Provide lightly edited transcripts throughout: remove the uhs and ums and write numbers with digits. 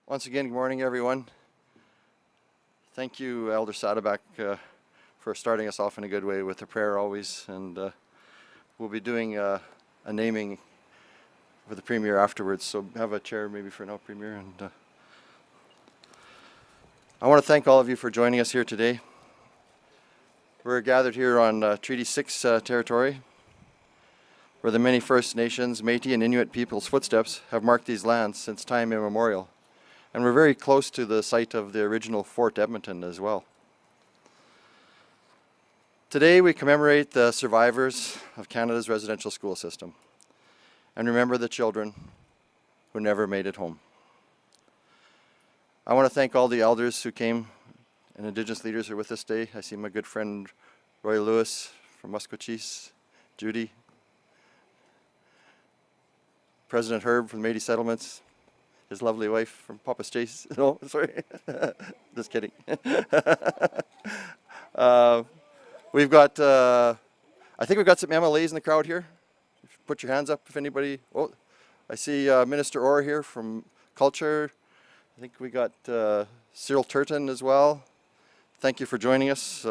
Once again, good morning, everyone. Thank you, Elder Saddleback, for starting us off in a good way with a prayer always. And we'll be doing a naming with the Premier afterwards. So have a chair maybe for now, Premier. And I want to thank all of you for joining us here today. We're gathered here on Treaty 6 territory, where the many First Nations, Métis, and Inuit people's footsteps have marked these lands since time immemorial. And we're very close to the site of the original Fort Edmonton as well. Today we commemorate the survivors of Canada's residential school system and remember the children who never made it home. I want to thank all the elders who came and Indigenous leaders who are with us today. I see my good friend Roy Lewis from Musqueam, Judy, President Herb from the Metis settlements, his lovely wife from Papa's Chase. No, sorry. Just kidding. We've got, I think we've got some MLAs in the crowd here. Put your hands up if anybody. Oh, I see Minister Orr here from Culture. I think we got Cyril Turton as well. Thank you for joining us.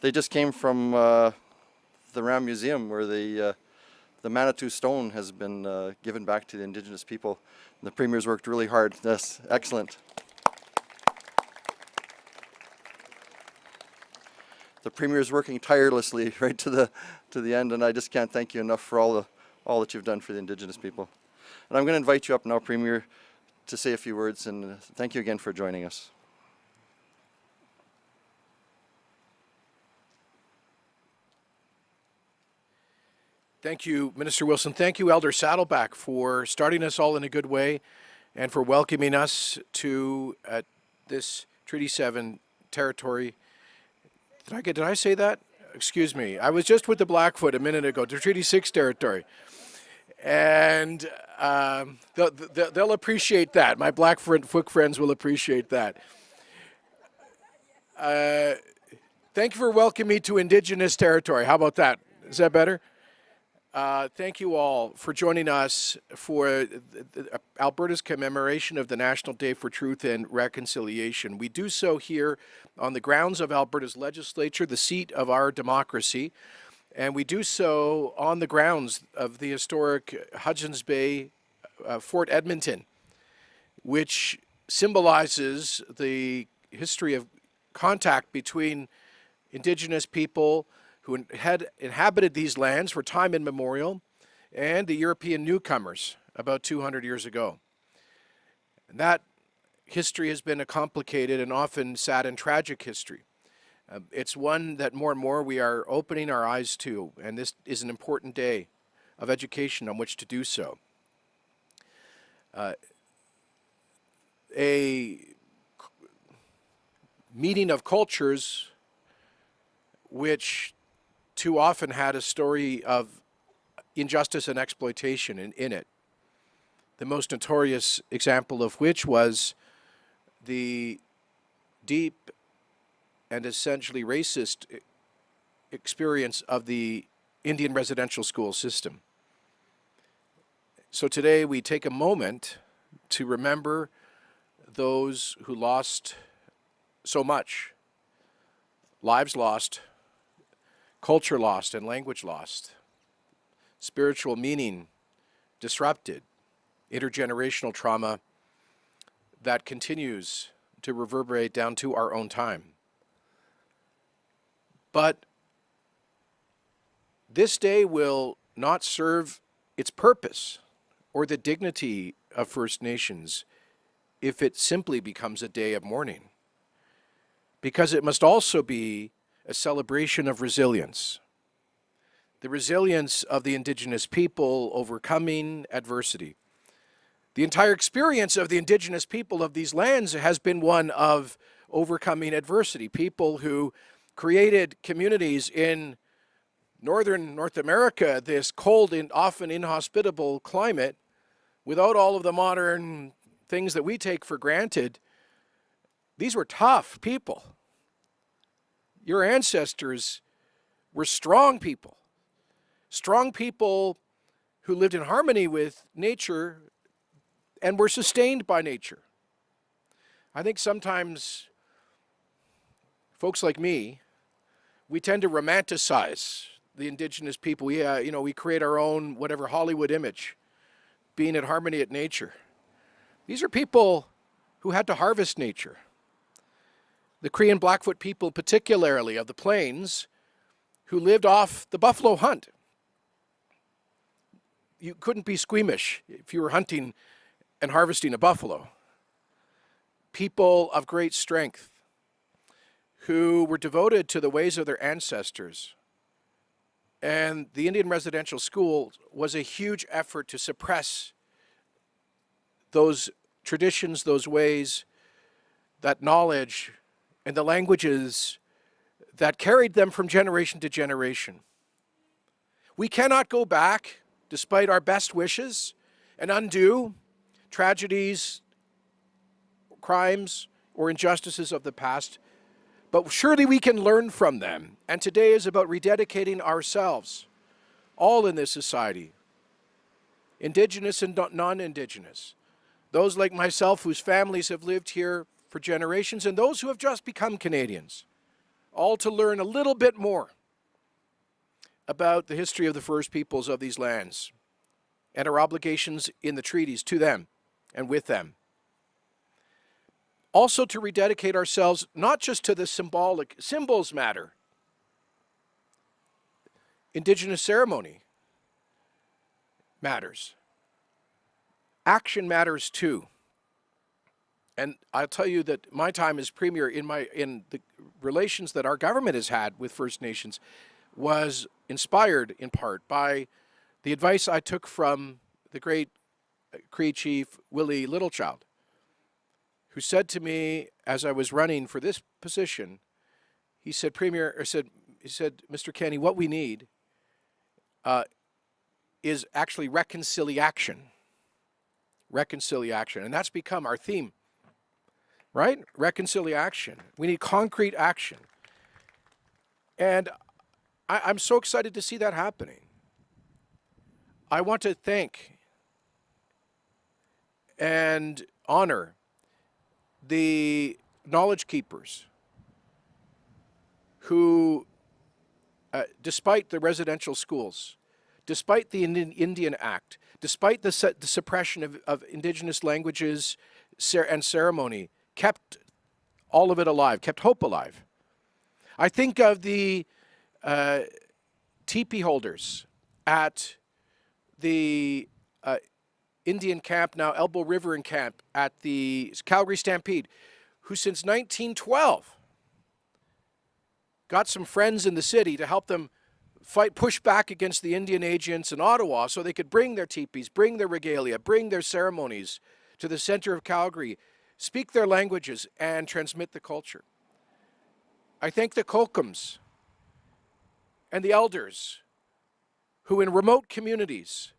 They just came from the Ram Museum where the Manitou Stone has been given back to the Indigenous people. And the Premier's worked really hard. That's excellent. The Premier's working tirelessly right to the end, and I just can't thank you enough for all that you've done for the Indigenous people. And I'm going to invite you up now, Premier, to say a few words, and thank you again for joining us. Thank you, Minister Wilson. Thank you, Elder Saddleback, for starting us all in a good way and for welcoming us to this Treaty 7 territory. Did I say that? Excuse me. I was just with the Blackfoot a minute ago, to Treaty 6 territory. And they'll appreciate that. My Blackfoot friends will appreciate that. Thank you for welcoming me to Indigenous territory. How about that? Is that better? Thank you all for joining us for Alberta's commemoration of the National Day for Truth and Reconciliation. We do so here on the grounds of Alberta's legislature, the seat of our democracy, and we do so on the grounds of the historic Hudson's Bay Fort Edmonton, which symbolizes the history of contact between Indigenous people who had inhabited these lands for time immemorial, and the European newcomers about 200 years ago. And that history has been a complicated and often sad and tragic history. It's one that more and more we are opening our eyes to, and this is an important day of education on which to do so. A meeting of cultures which too often had a story of injustice and exploitation in it. The most notorious example of which was the deep and essentially racist experience of the Indian residential school system. So today we take a moment to remember those who lost so much, lives lost, culture lost and language lost, spiritual meaning disrupted, intergenerational trauma that continues to reverberate down to our own time. But this day will not serve its purpose or the dignity of First Nations if it simply becomes a day of mourning, because it must also be a celebration of resilience. The resilience of the Indigenous people overcoming adversity. The entire experience of the Indigenous people of these lands has been one of overcoming adversity. People who created communities in northern North America, this cold and often inhospitable climate, without all of the modern things that we take for granted. These were tough people. Your ancestors were strong people who lived in harmony with nature and we're sustained by nature. I think sometimes folks like me, we tend to romanticize the Indigenous people. We create our own whatever Hollywood image, being at harmony at nature. These are people who had to harvest nature. The Cree and Blackfoot people, particularly of the plains, who lived off the buffalo hunt. You couldn't be squeamish if you were hunting and harvesting a buffalo. People of great strength who were devoted to the ways of their ancestors. And the Indian residential school was a huge effort to suppress those traditions, those ways, that knowledge, and the languages that carried them from generation to generation. We cannot go back, despite our best wishes, and undo tragedies, crimes, or injustices of the past, but surely we can learn from them. And today is about rededicating ourselves, all in this society, Indigenous and non-Indigenous, those like myself whose families have lived here for generations, and those who have just become Canadians, all to learn a little bit more about the history of the First Peoples of these lands and our obligations in the treaties to them and with them. Also to rededicate ourselves not just to the symbolic, symbols matter. Indigenous ceremony matters. Action matters too. And I'll tell you that my time as Premier in the relations that our government has had with First Nations was inspired in part by the advice I took from the great Cree chief Willie Littlechild, who said to me as I was running for this position, he said, Mr. Kenny, what we need is actually reconciliation. Reconciliation. And that's become our theme, right? Reconciliation. We need concrete action. And I'm so excited to see that happening. I want to thank and honor the knowledge keepers who, despite the residential schools, despite the Indian Act, despite the suppression of Indigenous languages and ceremony, kept all of it alive, kept hope alive. I think of the teepee holders at the Indian camp, now Elbow River camp at the Calgary Stampede, who since 1912 got some friends in the city to help them push back against the Indian agents in Ottawa so they could bring their teepees, bring their regalia, bring their ceremonies to the center of Calgary, speak their languages, and transmit the culture. I thank the Kokums and the elders who in remote communities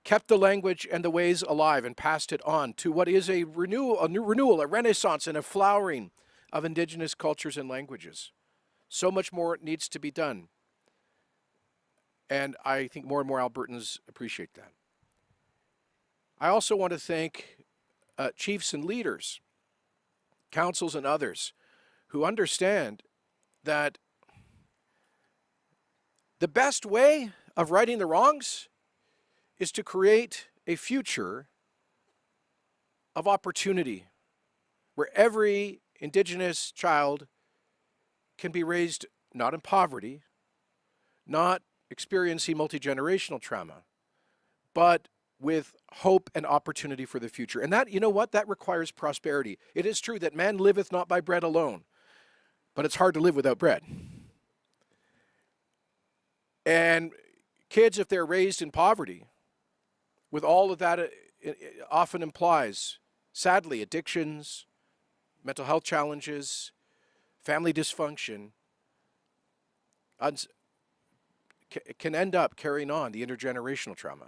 kept the language and the ways alive and passed it on to what is a renewal, a renaissance, and a flowering of Indigenous cultures and languages. So much more needs to be done. And I think more and more Albertans appreciate that. I also want to thank chiefs and leaders, councils and others who understand that the best way of righting the wrongs is to create a future of opportunity where every Indigenous child can be raised not in poverty, not experiencing multi-generational trauma, but with hope and opportunity for the future. And that, you know what, that requires prosperity. It is true that man liveth not by bread alone, but it's hard to live without bread. And kids, if they're raised in poverty, with all of that it often implies, sadly, addictions, mental health challenges, family dysfunction, can end up carrying on the intergenerational trauma.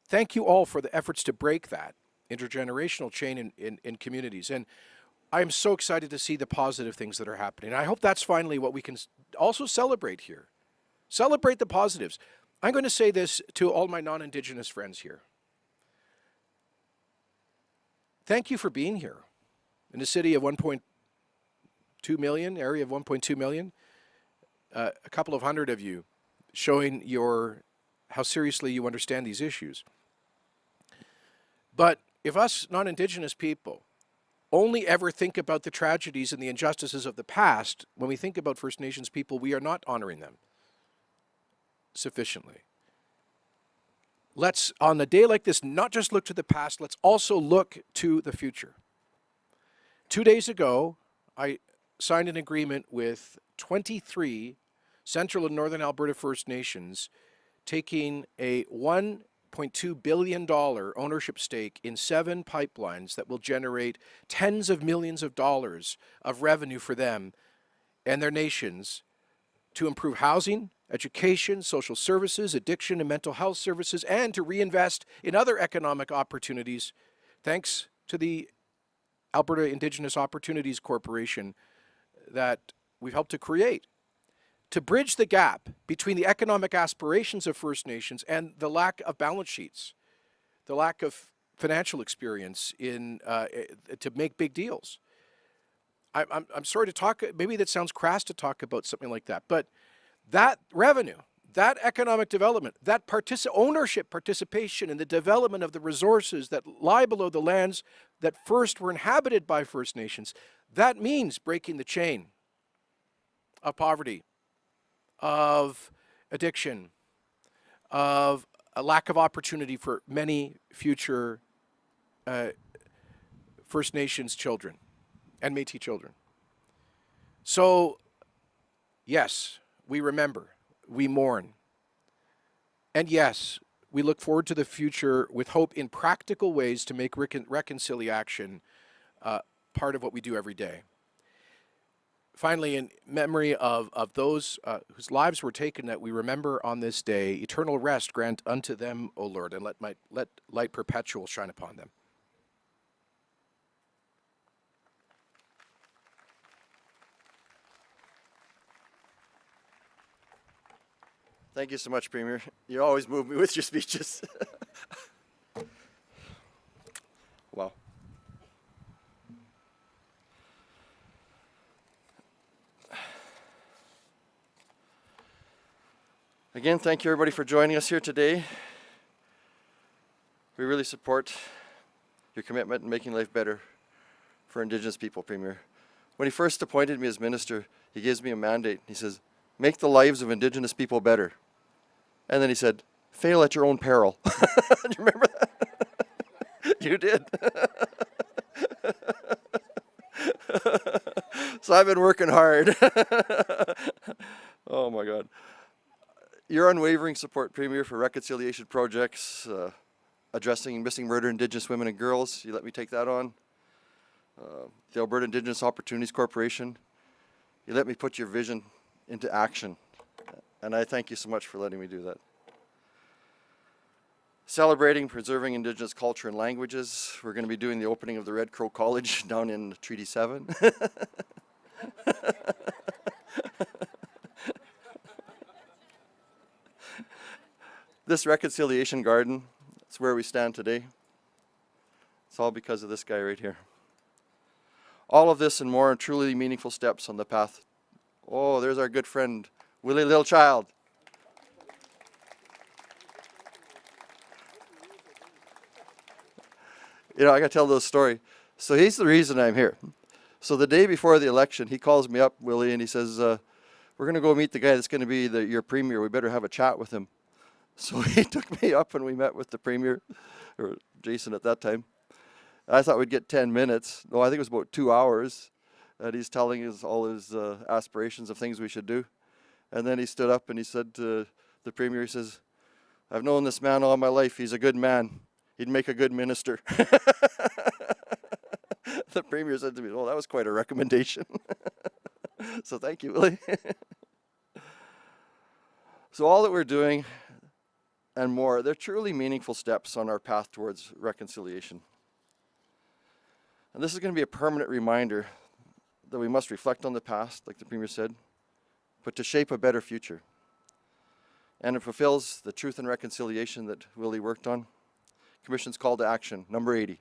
Thank you all for the efforts to break that intergenerational chain in communities. And I'm so excited to see the positive things that are happening. I hope that's finally what we can also celebrate here. Celebrate the positives. I'm going to say this to all my non-Indigenous friends here. thank you for being here in a city of 1.2 million, area of 1.2 million. A couple of hundred of you showing how seriously you understand these issues. But if us non-Indigenous people only ever think about the tragedies and the injustices of the past, when we think about First Nations people, we are not honoring them sufficiently. Let's, on a day like this, not just look to the past, let's also look to the future. 2 days ago, I signed an agreement with 23 Central and Northern Alberta First Nations, taking a $1.2 billion ownership stake in 7 pipelines that will generate tens of millions of dollars of revenue for them and their nations to improve housing, education, social services, addiction and mental health services, and to reinvest in other economic opportunities, thanks to the Alberta Indigenous Opportunities Corporation that we've helped to create, to bridge the gap between the economic aspirations of First Nations and the lack of balance sheets, the lack of financial experience to make big deals. I'm sorry to talk, maybe that sounds crass to talk about something like that, but that revenue, that economic development, that ownership participation in the development of the resources that lie below the lands that first were inhabited by First Nations, that means breaking the chain of poverty, of addiction, of a lack of opportunity for many future First Nations children and Métis children. So, yes, we remember, we mourn, and yes, we look forward to the future with hope in practical ways to make reconciliation part of what we do every day. Finally, in memory of those whose lives were taken that we remember on this day, eternal rest grant unto them, O Lord, and let light perpetual shine upon them. Thank you so much, Premier. You always move me with your speeches. Wow. Again, thank you everybody for joining us here today. We really support your commitment in making life better for Indigenous people, Premier. When he first appointed me as minister, he gives me a mandate. He says, make the lives of Indigenous people better. And then he said, fail at your own peril. Do you remember that? You did. So I've been working hard. Oh my God. Your unwavering support, Premier, for reconciliation projects, addressing missing murdered Indigenous women and girls, you let me take that on. The Alberta Indigenous Opportunities Corporation, you let me put your vision into action. And I thank you so much for letting me do that. Celebrating, preserving Indigenous culture and languages. We're going to be doing the opening of the Red Crow College down in Treaty 7. This reconciliation garden, it's where we stand today. It's all because of this guy right here. All of this and more are truly meaningful steps on the path. Oh, there's our good friend, Willie Little Child. You know, I got to tell this story. So he's the reason I'm here. So the day before the election, he calls me up, Willie, and he says, we're going to go meet the guy that's going to be your premier. We better have a chat with him. So he took me up and we met with the premier, or Jason at that time. I thought we'd get 10 minutes. No, I think it was about 2 hours. And he's telling us all his aspirations of things we should do. And then he stood up and he said to the premier, he says, I've known this man all my life. He's a good man. He'd make a good minister. The premier said to me, well, that was quite a recommendation. So thank you, Willie. So all that we're doing and more, they're truly meaningful steps on our path towards reconciliation. And this is going to be a permanent reminder that we must reflect on the past, like the premier said, but to shape a better future. And it fulfills the truth and reconciliation that Willie worked on. Commission's call to action, number 80.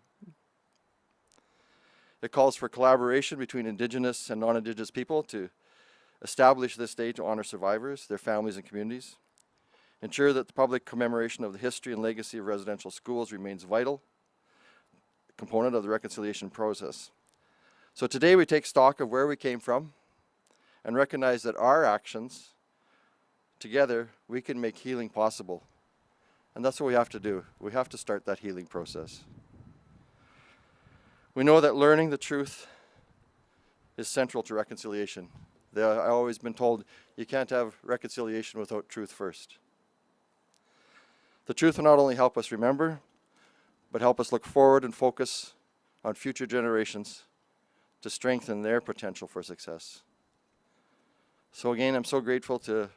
It calls for collaboration between Indigenous and non-Indigenous people to establish this day to honor survivors, their families and communities, ensure that the public commemoration of the history and legacy of residential schools remains vital component of the reconciliation process. So today we take stock of where we came from and recognize that our actions, together, we can make healing possible. And that's what we have to do. We have to start that healing process. We know that learning the truth is central to reconciliation. I've always been told you can't have reconciliation without truth first. The truth will not only help us remember, but help us look forward and focus on future generations to strengthen their potential for success. So again, I'm so grateful to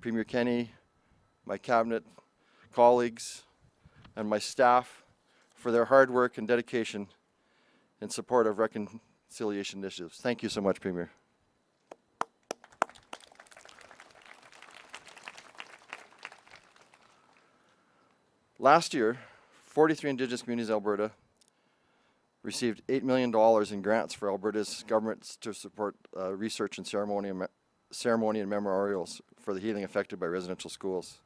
Premier Kenney, my cabinet colleagues, and my staff for their hard work and dedication in support of reconciliation initiatives. Thank you so much, Premier. Last year, 43 Indigenous communities in Alberta received $8 million in grants for Alberta's government to support research and ceremony and memorials for the healing affected by residential schools.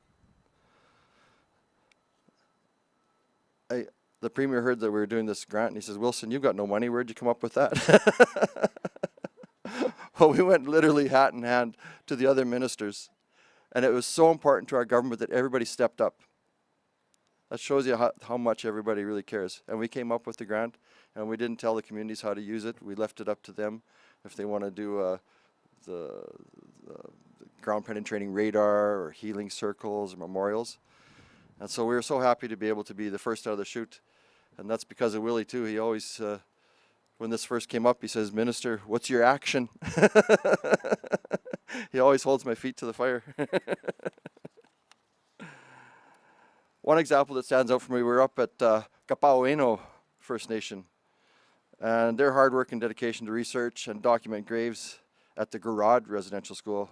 The Premier heard that we were doing this grant and he says, "Wilson, you've got no money. Where'd you come up with that?" Well, we went literally hat in hand to the other ministers, and it was so important to our government that everybody stepped up. That shows you how much everybody really cares. And we came up with the grant, and we didn't tell the communities how to use it. We left it up to them if they want to do the ground penetrating radar or healing circles or memorials. And so we were so happy to be able to be the first out of the chute. And that's because of Willie too. He always, when this first came up, he says, "Minister, what's your action?" He always holds my feet to the fire. One example that stands out for me, we were up at Kapaueno First Nation, and their hard work and dedication to research and document graves at the Garrod Residential School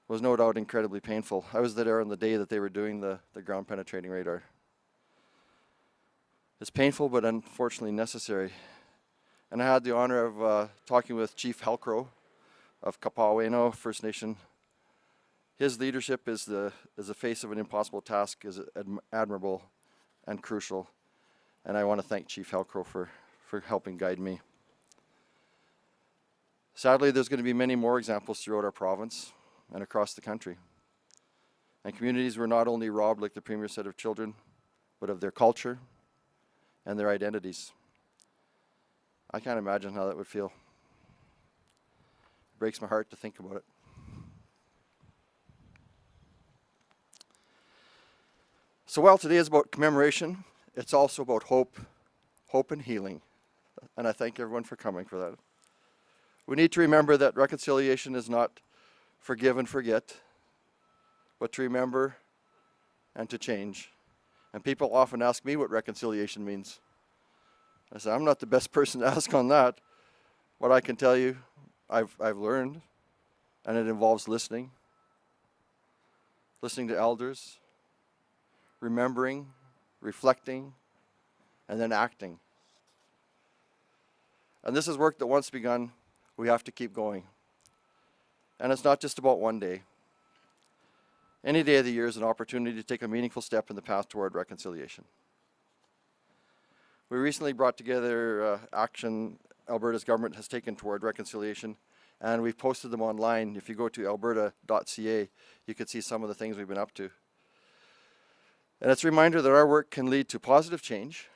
was no doubt incredibly painful. I was there on the day that they were doing the ground penetrating radar. It's painful, but unfortunately necessary. And I had the honor of talking with Chief Halcrow of Kapaueno First Nation. His leadership is the face of an impossible task is admirable and crucial. And I want to thank Chief Halcrow for helping guide me. Sadly, there's going to be many more examples throughout our province and across the country. And communities were not only robbed, like the Premier said, of children, but of their culture and their identities. I can't imagine how that would feel. It breaks my heart to think about it. So while today is about commemoration, it's also about hope and healing. And I thank everyone for coming for that. We need to remember that reconciliation is not forgive and forget, but to remember and to change. And people often ask me what reconciliation means. I say, I'm not the best person to ask on that. What I can tell you, I've learned, and it involves listening to elders, remembering, reflecting, and then acting. And this is work that once begun, we have to keep going. And it's not just about one day. Any day of the year is an opportunity to take a meaningful step in the path toward reconciliation. We recently brought together action Alberta's government has taken toward reconciliation, and we've posted them online. If you go to alberta.ca, you can see some of the things we've been up to. And it's a reminder that our work can lead to positive change,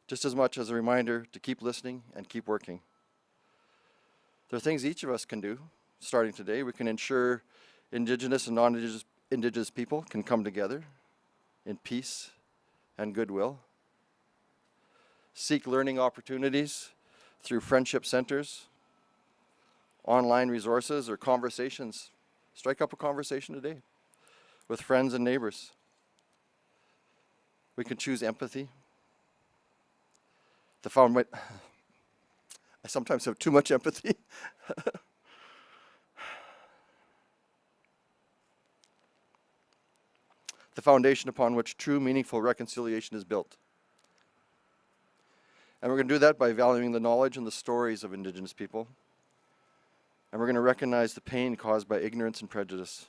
just as much as a reminder to keep listening and keep working. There are things each of us can do, starting today. We can ensure Indigenous and non-Indigenous people can come together in peace and goodwill. Seek learning opportunities through friendship centers, online resources, or conversations. Strike up a conversation today with friends and neighbors. We can choose empathy. I sometimes have too much empathy. The foundation upon which true, meaningful reconciliation is built. And we're going to do that by valuing the knowledge and the stories of Indigenous people. And we're going to recognize the pain caused by ignorance and prejudice.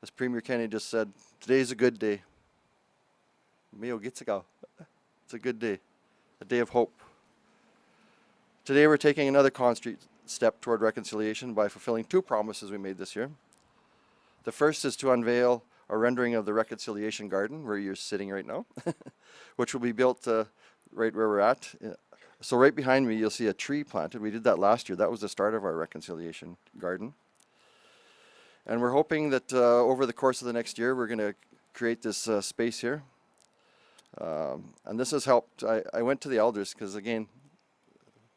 As Premier Kennedy just said, today's a good day. Meo Gitsigao. It's a good day, a day of hope. Today we're taking another concrete step toward reconciliation by fulfilling two promises we made this year. The first is to unveil a rendering of the Reconciliation Garden, where you're sitting right now, which will be built right where we're at. So right behind me, you'll see a tree planted. We did that last year. That was the start of our Reconciliation Garden. And we're hoping that over the course of the next year, we're going to create this space here. And this has helped. I went to the elders because, again,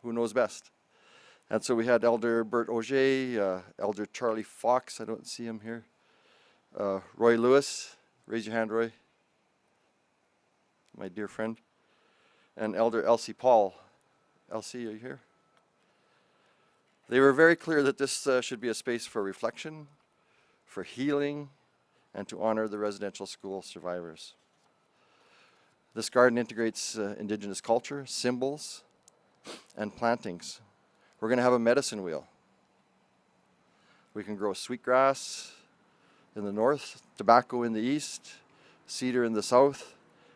who knows best? And so we had Elder Bert Auger, Elder Charlie Fox, I don't see him here, Roy Lewis, raise your hand, Roy, my dear friend, and Elder Elsie Paul. Elsie, are you here? They were very clear that this should be a space for reflection, for healing, and to honor the residential school survivors. This garden integrates Indigenous culture, symbols, and plantings. We're going to have a medicine wheel. We can grow sweetgrass in the north, tobacco in the east, cedar in the south,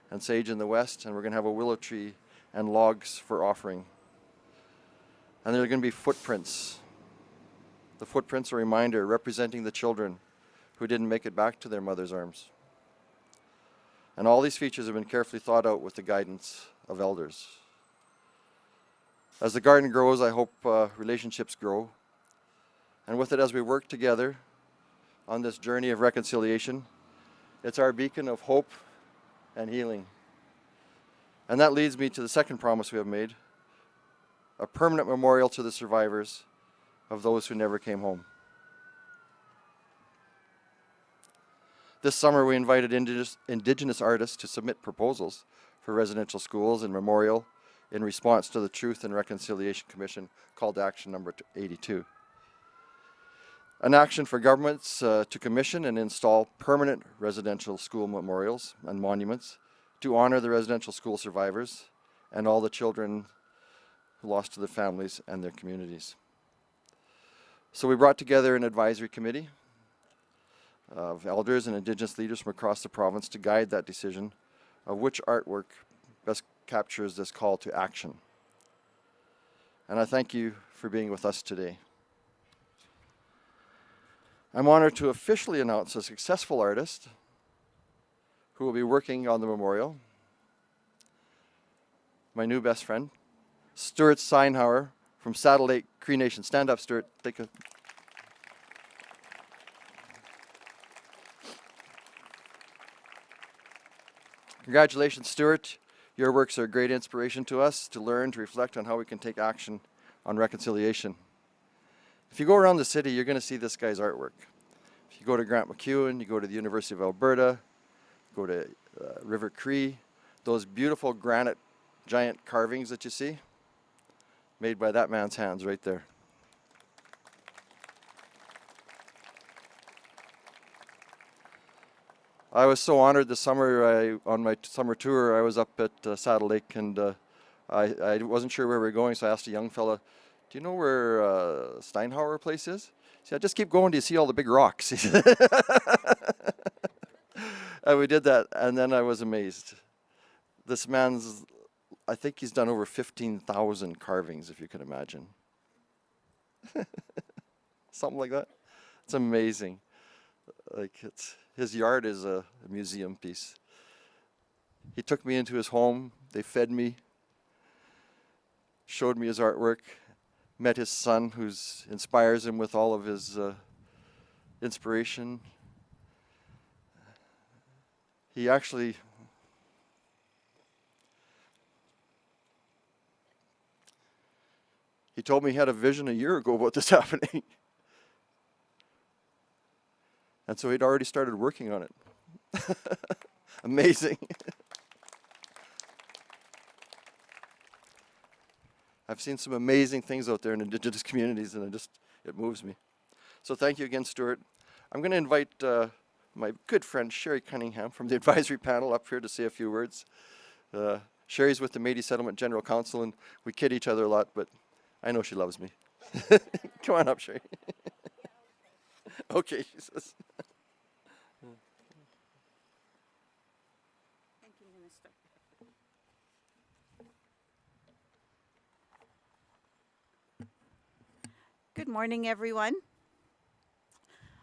and sage in the west, and we're going to have a willow tree and logs for offering. And there are going to be footprints. The footprints are a reminder representing the children who didn't make it back to their mother's arms. And all these features have been carefully thought out with the guidance of elders. As the garden grows, I hope relationships grow. And with it, as we work together on this journey of reconciliation, it's our beacon of hope and healing. And that leads me to the second promise we have made, a permanent memorial to the survivors of those who never came home. This summer, we invited Indigenous artists to submit proposals for residential schools and memorial in response to the Truth and Reconciliation Commission Call to Action number 82. An action for governments to commission and install permanent residential school memorials and monuments to honor the residential school survivors and all the children lost to their families and their communities. So we brought together an advisory committee of elders and Indigenous leaders from across the province to guide that decision of which artwork best captures this call to action. And I thank you for being with us today. I'm honored to officially announce a successful artist who will be working on the memorial, my new best friend, Stuart Seinhauer from Saddle Lake Cree Nation. Stand up, Stuart. Take a Congratulations, Stuart. Your works are a great inspiration to us to learn, to reflect on how we can take action on reconciliation. If you go around the city, you're going to see this guy's artwork. If you go to Grant MacEwan, you go to the University of Alberta, go to River Cree, those beautiful granite giant carvings that you see, made by that man's hands right there. I was so honored this summer. On my summer tour, I was up at Saddle Lake, and I wasn't sure where we were going, so I asked a young fella, "Do you know where Steinhauer place is?" He said, "Just keep going till you see all the big rocks." And we did that, and then I was amazed. This man's, I think he's done over 15,000 carvings, if you can imagine. Something like that. It's amazing. Like, his yard is a museum piece. He took me into his home. They fed me, showed me his artwork, met his son, who inspires him with all of his inspiration. He told me he had a vision a year ago about this happening. And so he'd already started working on it. Amazing. I've seen some amazing things out there in Indigenous communities, and it moves me. So thank you again, Stuart. I'm going to invite my good friend Sherry Cunningham from the advisory panel up here to say a few words. Sherry's with the Metis Settlement General Council, and we kid each other a lot, but I know she loves me. Come on up, Sherry. Okay, she says. Thank you, Minister. Good morning, everyone.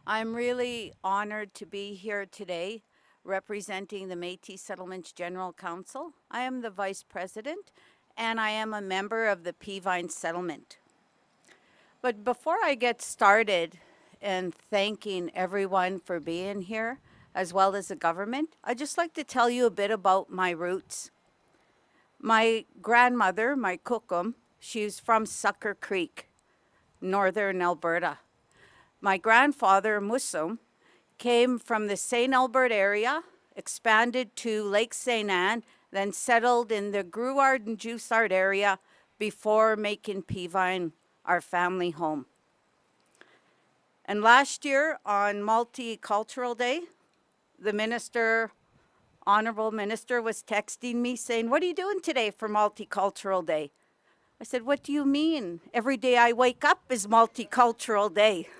I'm really honored to be here today representing the Metis Settlements General Council. I am the Vice President and I am a member of the Peavine Settlement. But before I get started in thanking everyone for being here, as well as the government, I'd just like to tell you a bit about my roots. My grandmother, my kukum, she's from Sucker Creek, northern Alberta. My grandfather, Musum, came from the St. Albert area, expanded to Lake St. Anne, then settled in the Gruard and Joussard area before making Peavine our family home. And last year on Multicultural Day, the minister, Honorable Minister, was texting me saying, "What are you doing today for Multicultural Day?" I said, "What do you mean? Every day I wake up is Multicultural Day."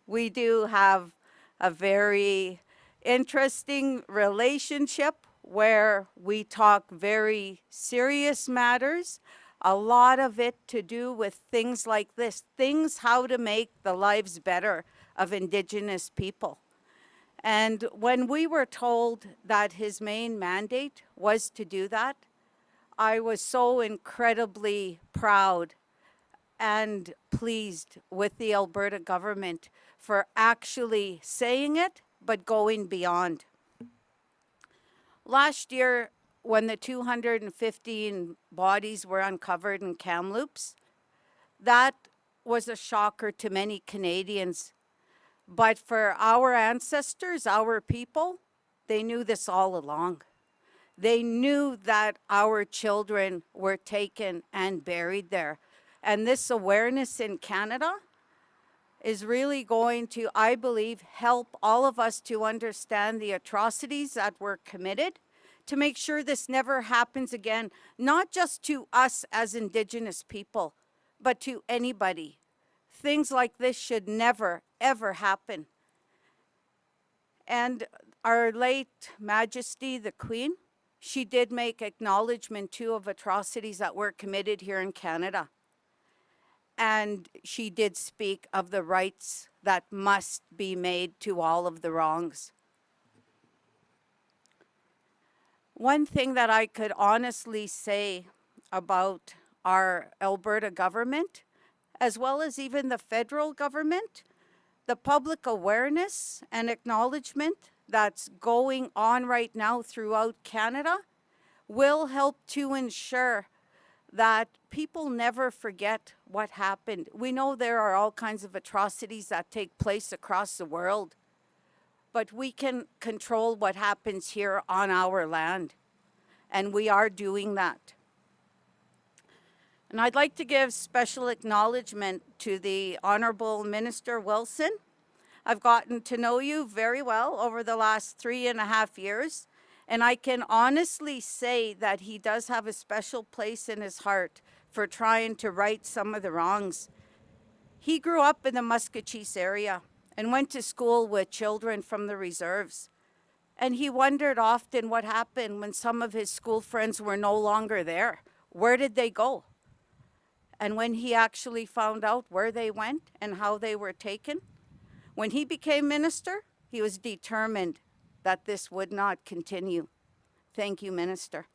We do have a very interesting relationship where we talk very serious matters, a lot of it to do with things like this, things how to make the lives better of Indigenous people. And when we were told that his main mandate was to do that, I was so incredibly proud and pleased with the Alberta government for actually saying it, but going beyond. Last year, when the 215 bodies were uncovered in Kamloops, that was a shocker to many Canadians. But for our ancestors, our people, they knew this all along. They knew that our children were taken and buried there. And this awareness in Canada is really going to, I believe, help all of us to understand the atrocities that were committed, to make sure this never happens again, not just to us as Indigenous people, but to anybody. Things like this should never, ever happen. And our late Majesty, the Queen, she did make acknowledgement too of atrocities that were committed here in Canada. And she did speak of the rights that must be made to all of the wrongs. One thing that I could honestly say about our Alberta government, as well as even the federal government, the public awareness and acknowledgement that's going on right now throughout Canada will help to ensure that people never forget what happened. We know there are all kinds of atrocities that take place across the world, but we can control what happens here on our land, and we are doing that. And I'd like to give special acknowledgement to the Honorable Minister Wilson. I've gotten to know you very well over the last 3.5 years, and I can honestly say that he does have a special place in his heart for trying to right some of the wrongs. He grew up in the Muscatcheese area and went to school with children from the reserves. And he wondered often what happened when some of his school friends were no longer there. Where did they go? And when he actually found out where they went and how they were taken, when he became minister, he was determined that this would not continue. Thank you, Minister.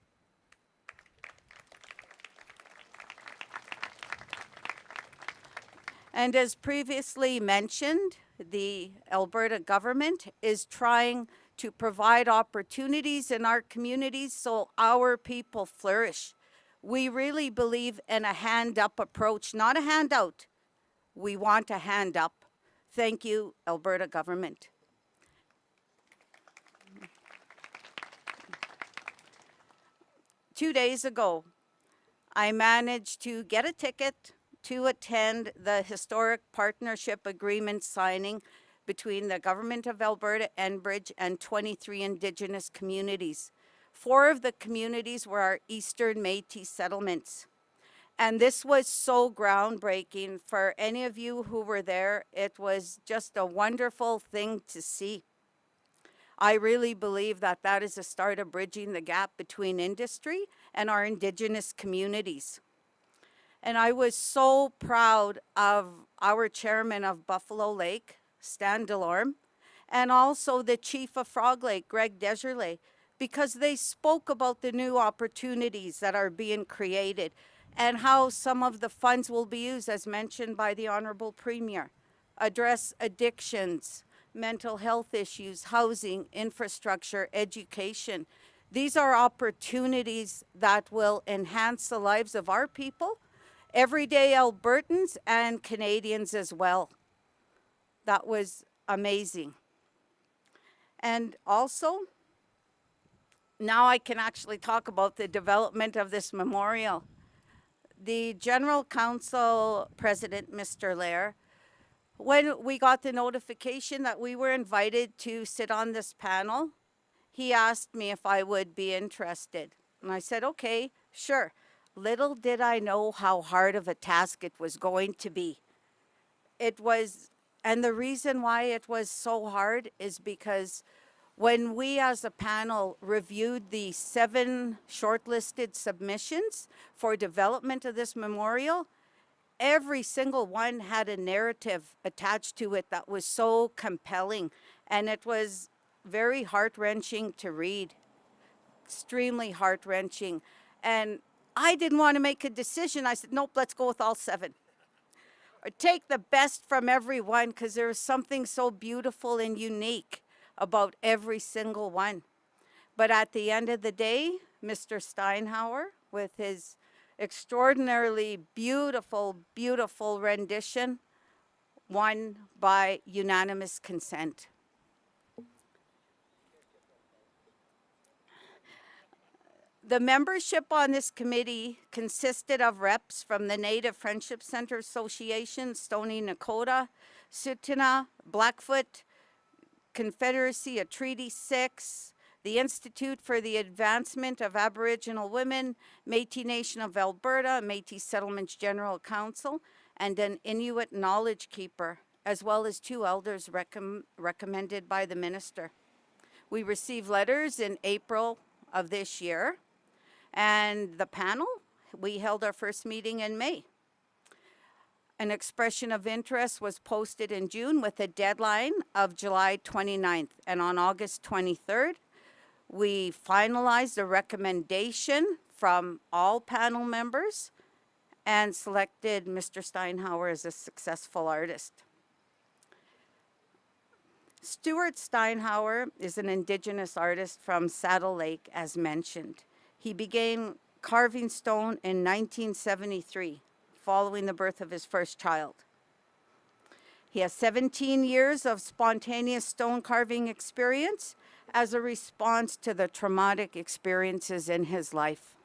And as previously mentioned, the Alberta government is trying to provide opportunities in our communities so our people flourish. We really believe in a hand-up approach, not a handout. We want a hand up. Thank you, Alberta government. Two days ago, I managed to get a ticket to attend the historic partnership agreement signing between the Government of Alberta, Enbridge, and 23 Indigenous communities 4 of the communities were our Eastern Métis settlements. And this was so groundbreaking for any of you who were there. It was just a wonderful thing to see. I really believe that that is a start of bridging the gap between industry and our Indigenous communities. And I was so proud of our chairman of Buffalo Lake, Stan Delorme, and also the chief of Frog Lake, Greg Desjardins, because they spoke about the new opportunities that are being created and how some of the funds will be used, as mentioned by the Honorable Premier, address addictions, mental health issues, housing, infrastructure, education. These are opportunities that will enhance the lives of our people, everyday Albertans and Canadians as well. That was amazing. And also, now I can actually talk about the development of this memorial. The General Council President, Mr. Lair, when we got the notification that we were invited to sit on this panel, he asked me if I would be interested. And I said, okay, sure. Little did I know how hard of a task it was going to be. It was, and the reason why it was so hard is because when we as a panel reviewed the 7 shortlisted submissions for development of this memorial, every single one had a narrative attached to it that was so compelling, and it was very heart-wrenching to read, extremely heart-wrenching. And I didn't want to make a decision. I said, nope, let's go with all 7. Or take the best from every one, because there is something so beautiful and unique about every single one. But at the end of the day, Mr. Steinhauer, with his extraordinarily beautiful, beautiful rendition, won by unanimous consent. The membership on this committee consisted of reps from the Native Friendship Center Association, Stoney Nakoda, Tsuut'ina, Blackfoot, Confederacy of Treaty 6, the Institute for the Advancement of Aboriginal Women, Métis Nation of Alberta, Métis Settlements General Council, and an Inuit knowledge keeper, as well as 2 elders recommended by the minister. We received letters in April of this year, and the panel, we held our first meeting in May. An expression of interest was posted in June with a deadline of July 29th. And on August 23rd, we finalized a recommendation from all panel members and selected Mr. Steinhauer as a successful artist. Stuart Steinhauer is an Indigenous artist from Saddle Lake, as mentioned. He began carving stone in 1973. Following the birth of his first child. He has 17 years of spontaneous stone carving experience as a response to the traumatic experiences in his life.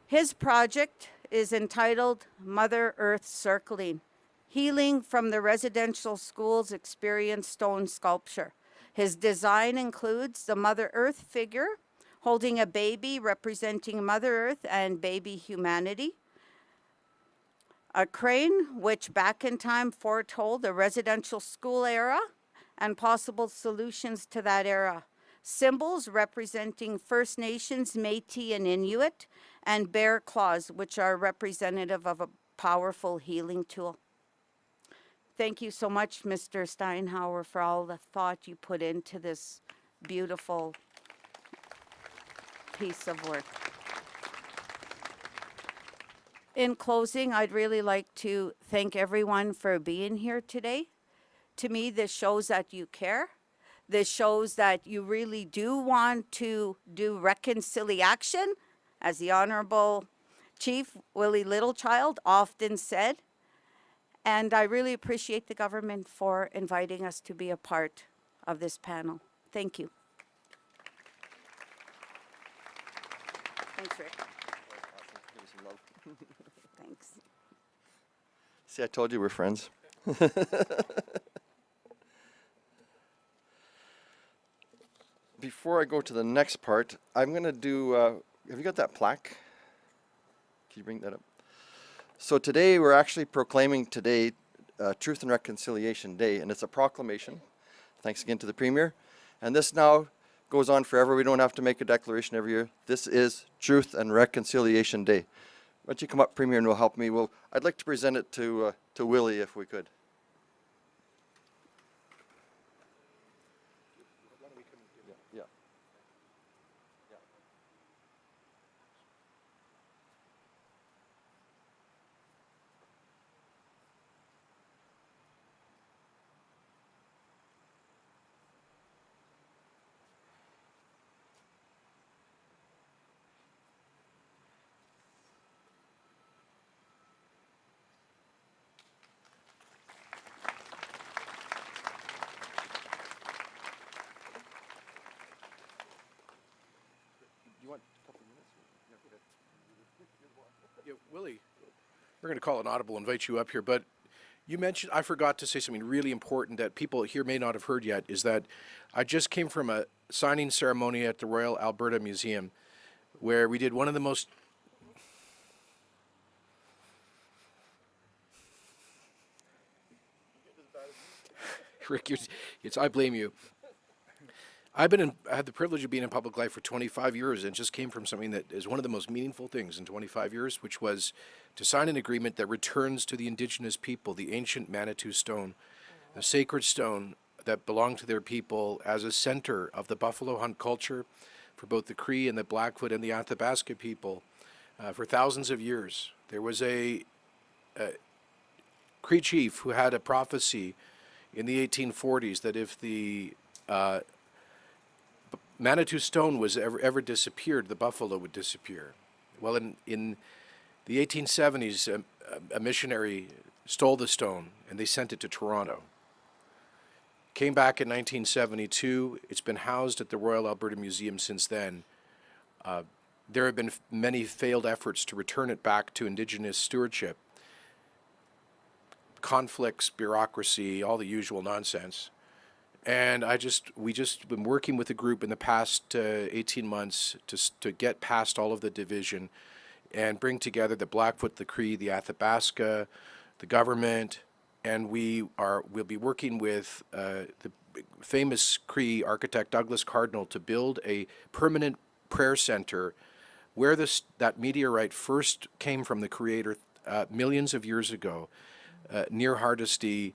His project is entitled Mother Earth Circling, Healing from the Residential School's Experience Stone Sculpture. His design includes the Mother Earth figure holding a baby representing Mother Earth and baby humanity. A crane, which back in time foretold the residential school era and possible solutions to that era. Symbols representing First Nations, Métis, and Inuit, and bear claws, which are representative of a powerful healing tool. Thank you so much, Mr. Steinhauer, for all the thought you put into this beautiful piece of work. In closing, I'd really like to thank everyone for being here today. To me, this shows that you care. This shows that you really do want to do reconciliation, as the Honorable Chief Willie Littlechild often said. And I really appreciate the government for inviting us to be a part of this panel. Thank you. Thanks, Rick. Thanks. See, I told you we're friends. before I go to the next part, I'm going to do, have you got that plaque? Can you bring that up? So today we're actually proclaiming today Truth and Reconciliation Day, and it's a proclamation. Thanks again to the Premier. And this now goes on forever. We don't have to make a declaration every year. This is Truth and Reconciliation Day. Why don't you come up, Premier, and will help me? I'd like to present it to Willie if we could. Yeah. You want a couple minutes? Yeah, go ahead. Yeah, Willie, we're going to call an audible, invite you up here, but you mentioned, I forgot to say something really important that people here may not have heard yet, is that I just came from a signing ceremony at the Royal Alberta Museum where we did one of the most Rick, I blame you. I had the privilege of being in public life for 25 years and just came from something that is one of the most meaningful things in 25 years, which was to sign an agreement that returns to the Indigenous people the ancient Manitou Stone, a sacred stone that belonged to their people as a center of the buffalo hunt culture for both the Cree and the Blackfoot and the Athabasca people for thousands of years. There was a Cree chief who had a prophecy in the 1840s that if the Manitou Stone was ever disappeared, the buffalo would disappear. Well, in the 1870s, a missionary stole the stone and they sent it to Toronto. Came back in 1972. It's been housed at the Royal Alberta Museum since then. There have been many failed efforts to return it back to Indigenous stewardship. Conflicts, bureaucracy, all the usual nonsense. And we just been working with a group in the past 18 months to get past all of the division and bring together the Blackfoot, the Cree, the Athabasca, the government, and we'll be working with the famous Cree architect Douglas Cardinal to build a permanent prayer center where that meteorite first came from the Creator millions of years ago, near Hardisty,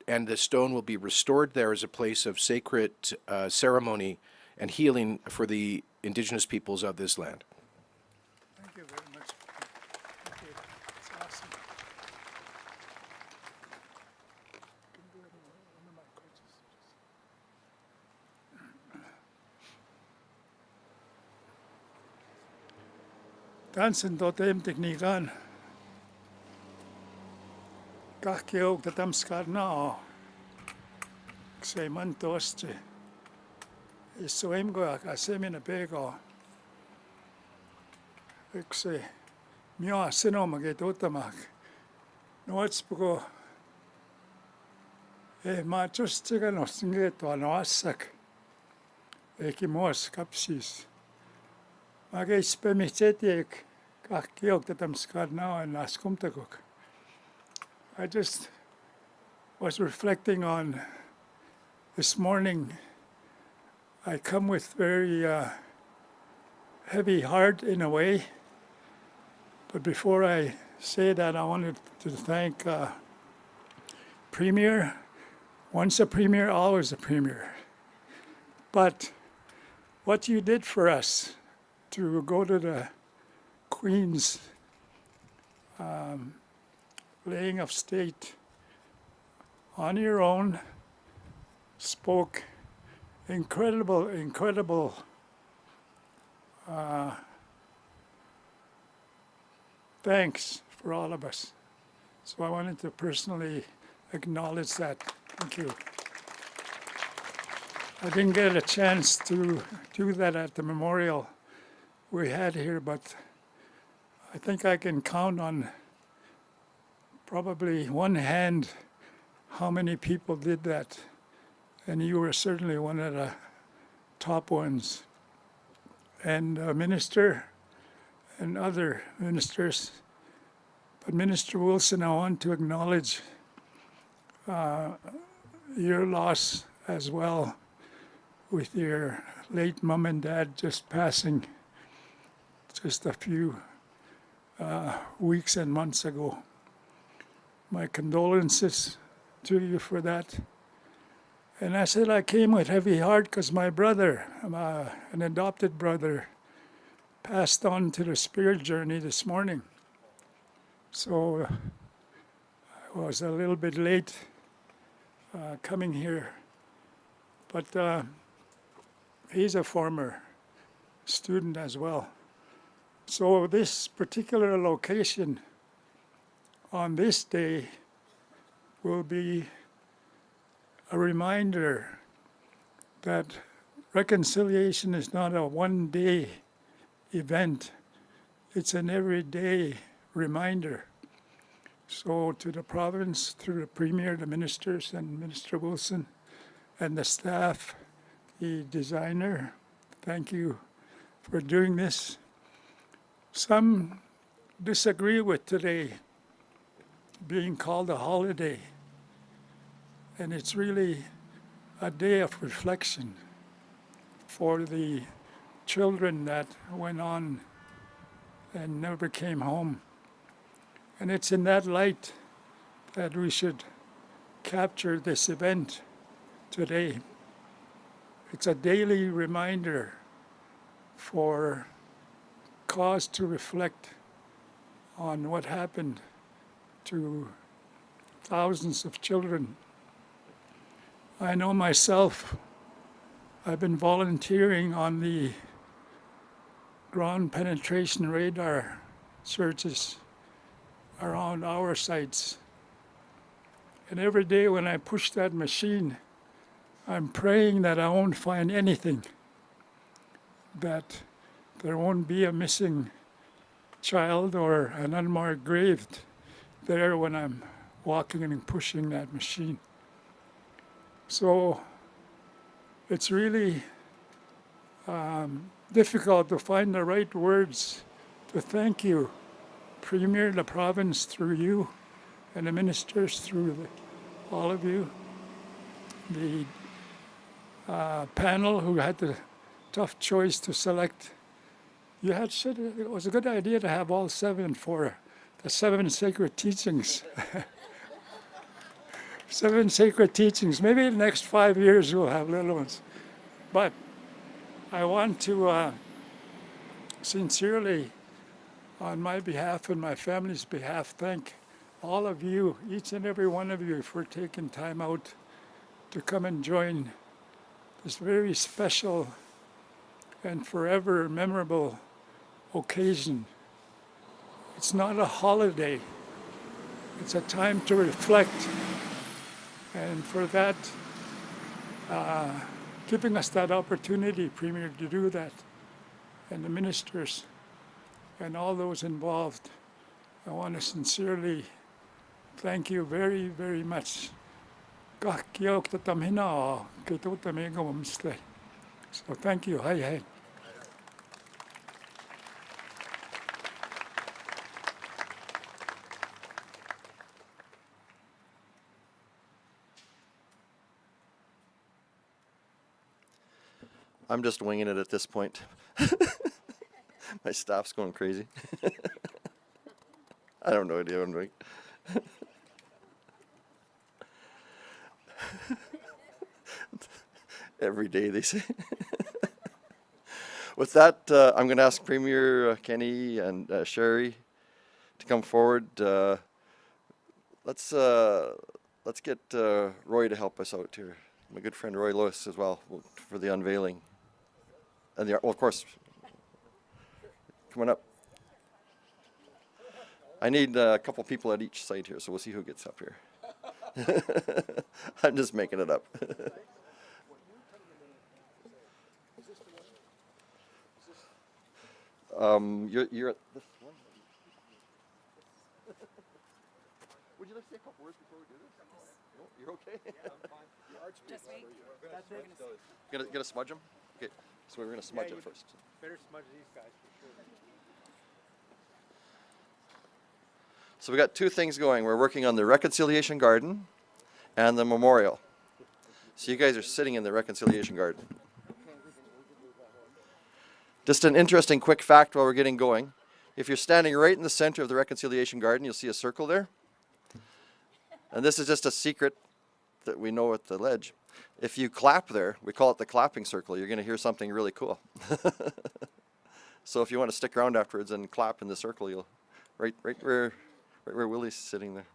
and the stone will be restored there as a place of sacred ceremony and healing for the Indigenous peoples of this land. Thank you very much. Thank you. It's awesome. Can do it in one of my courses. Tansen totem teknikan. Kahkeog tatamskar na. Ksei mantosti. Isoimgo akasemina pego. Ksei mio sinomage totamak. Nuotspuko ma justiga nostinge tuanoassak. Eki moos kapsis. Mage spemitsetiek kahkeog tatamskar na en askumtakuk. I just was reflecting on this morning. I come with very heavy heart in a way. But before I say that, I wanted to thank Premier. Once a Premier, always a Premier. But what you did for us to go to the Queen's laying of state on your own spoke incredible thanks for all of us. So I wanted to personally acknowledge that. Thank you. I didn't get a chance to do that at the memorial we had here, but I think I can count on probably one hand how many people did that. And you were certainly one of the top ones. And minister and other ministers. But Minister Wilson, I want to acknowledge your loss as well, with your late mom and dad just passing just a few weeks and months ago. My condolences to you for that. And I said I came with heavy heart because my brother, an adopted brother, passed on to the spirit journey this morning. So I was a little bit late coming here. But he's a former student as well. So this particular location on this day will be a reminder that reconciliation is not a one-day event. It's an everyday reminder. So to the province, through the Premier, the ministers, and Minister Wilson, and the staff, the designer, thank you for doing this. Some disagree with today being called a holiday. And it's really a day of reflection for the children that went on and never came home. And it's in that light that we should capture this event today. It's a daily reminder for cause to reflect on what happened to thousands of children. I know myself, I've been volunteering on the ground penetration radar searches around our sites. And every day when I push that machine, I'm praying that I won't find anything, that there won't be a missing child or an unmarked grave there when I'm walking and pushing that machine. So it's really difficult to find the right words to thank you, Premier, the province through you, and the ministers through all of you, the panel who had the tough choice to select. It was a good idea to have all 7 for the 7 sacred teachings. 7 sacred teachings. Maybe in the next 5 years we'll have little ones. But I want to sincerely, on my behalf and my family's behalf, thank all of you, each and every one of you, for taking time out to come and join this very special and forever memorable occasion. It's not a holiday. It's a time to reflect. And for that, giving us that opportunity, Premier, to do that, and the ministers and all those involved, I want to sincerely thank you very, very much. So thank you. Hi. I'm just winging it at this point. My staff's going crazy. I don't know idea what I'm doing. Every day they say. With that, I'm going to ask Premier Kenny and Sherry to come forward. Let's get Roy to help us out here. My good friend Roy Lewis as well for the unveiling. And well, of course, coming up. I need a couple people at each site here, so we'll see who gets up here. I'm just making it up. You're at this one. Would you like to say a couple words before we do this? No, you're okay? Yeah, I'm fine. Just wait. Gonna smudge them? Okay, so we're going to smudge it first. Better smudge these guys for sure. So we got two things going. We're working on the Reconciliation Garden and the memorial. So you guys are sitting in the Reconciliation Garden. Just an interesting quick fact while we're getting going. If you're standing right in the center of the Reconciliation Garden, you'll see a circle there. And this is just a secret that we know at the ledge. If you clap there, we call it the clapping circle, you're going to hear something really cool. So if you want to stick around afterwards and clap in the circle, you'll right where Willie's sitting there.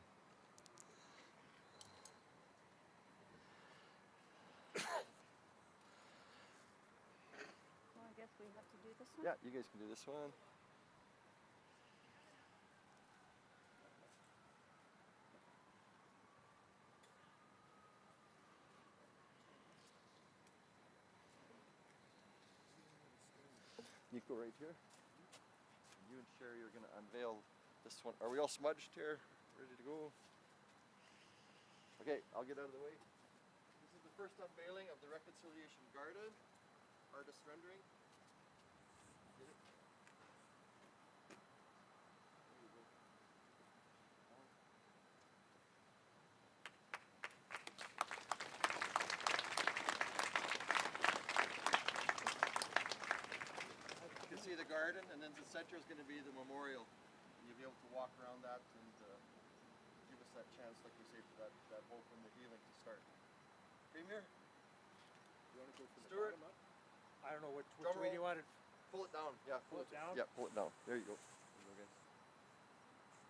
Well, I guess we have to do this one. Yeah, you guys can do this one. Nico right here. You and Sherry are going to unveil this one. Are we all smudged here? Ready to go? Okay, I'll get out of the way. This is the first unveiling of the Reconciliation Garden. Artist rendering. Get it? There you go. You can see the garden, and then the center is going to be the memorial. And you'll be able to walk around that and give us that chance, like we say, for that hope and the healing to start. Premier? You want to go from Stuart? the bottom up? I don't know which Drum way roll. you want it. Pull it down. Yeah, Pull it down? Yeah, pull it down. There you go. There you go, guys.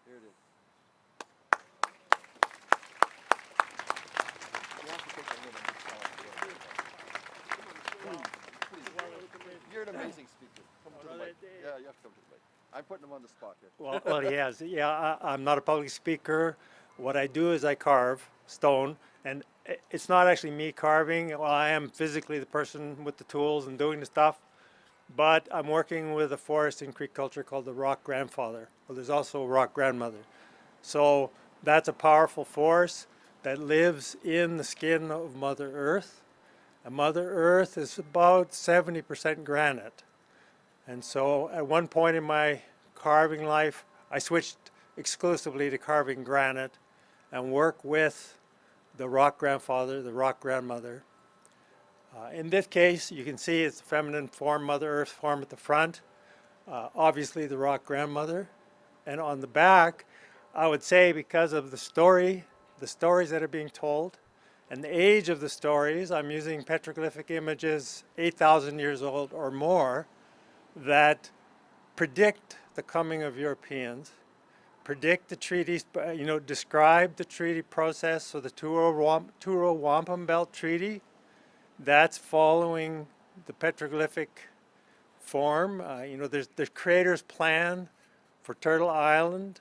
Here it is. You have to take a minute. Please. You're an amazing speaker. Come to the mic. Yeah, you have to come to the mic. I'm putting him on the spot here. Well, he has. Yeah, I'm not a public speaker. What I do is I carve stone, and it's not actually me carving. Well, I am physically the person with the tools and doing the stuff, but I'm working with a forest in Creek culture called the rock grandfather. Well, there's also a rock grandmother. So that's a powerful force that lives in the skin of Mother Earth. And Mother Earth is about 70% granite. And so at one point in my carving life, I switched exclusively to carving granite and work with the rock grandfather, the rock grandmother. In this case, you can see it's the feminine form, Mother Earth form at the front, obviously the rock grandmother. And on the back, I would say because of the stories that are being told, and the age of the stories, I'm using petroglyphic images 8,000 years old or more that predict the coming of Europeans, predict the treaties, describe the treaty process. So the Truro Wampum Belt Treaty, that's following the petroglyphic form. There's creator's plan for Turtle Island,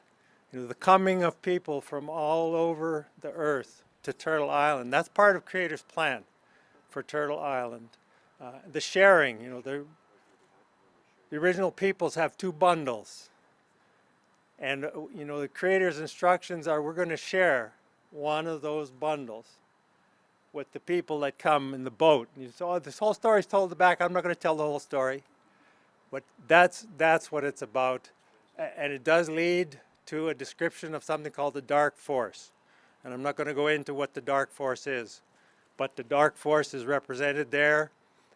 the coming of people from all over the earth to Turtle Island. That's part of creator's plan for Turtle Island. The sharing, the original peoples have two bundles. And, the creator's instructions are we're going to share one of those bundles with the people that come in the boat. And so this whole story is told in the back. I'm not going to tell the whole story. But that's what it's about. And it does lead to a description of something called the dark force. And I'm not going to go into what the dark force is. But the dark force is represented there.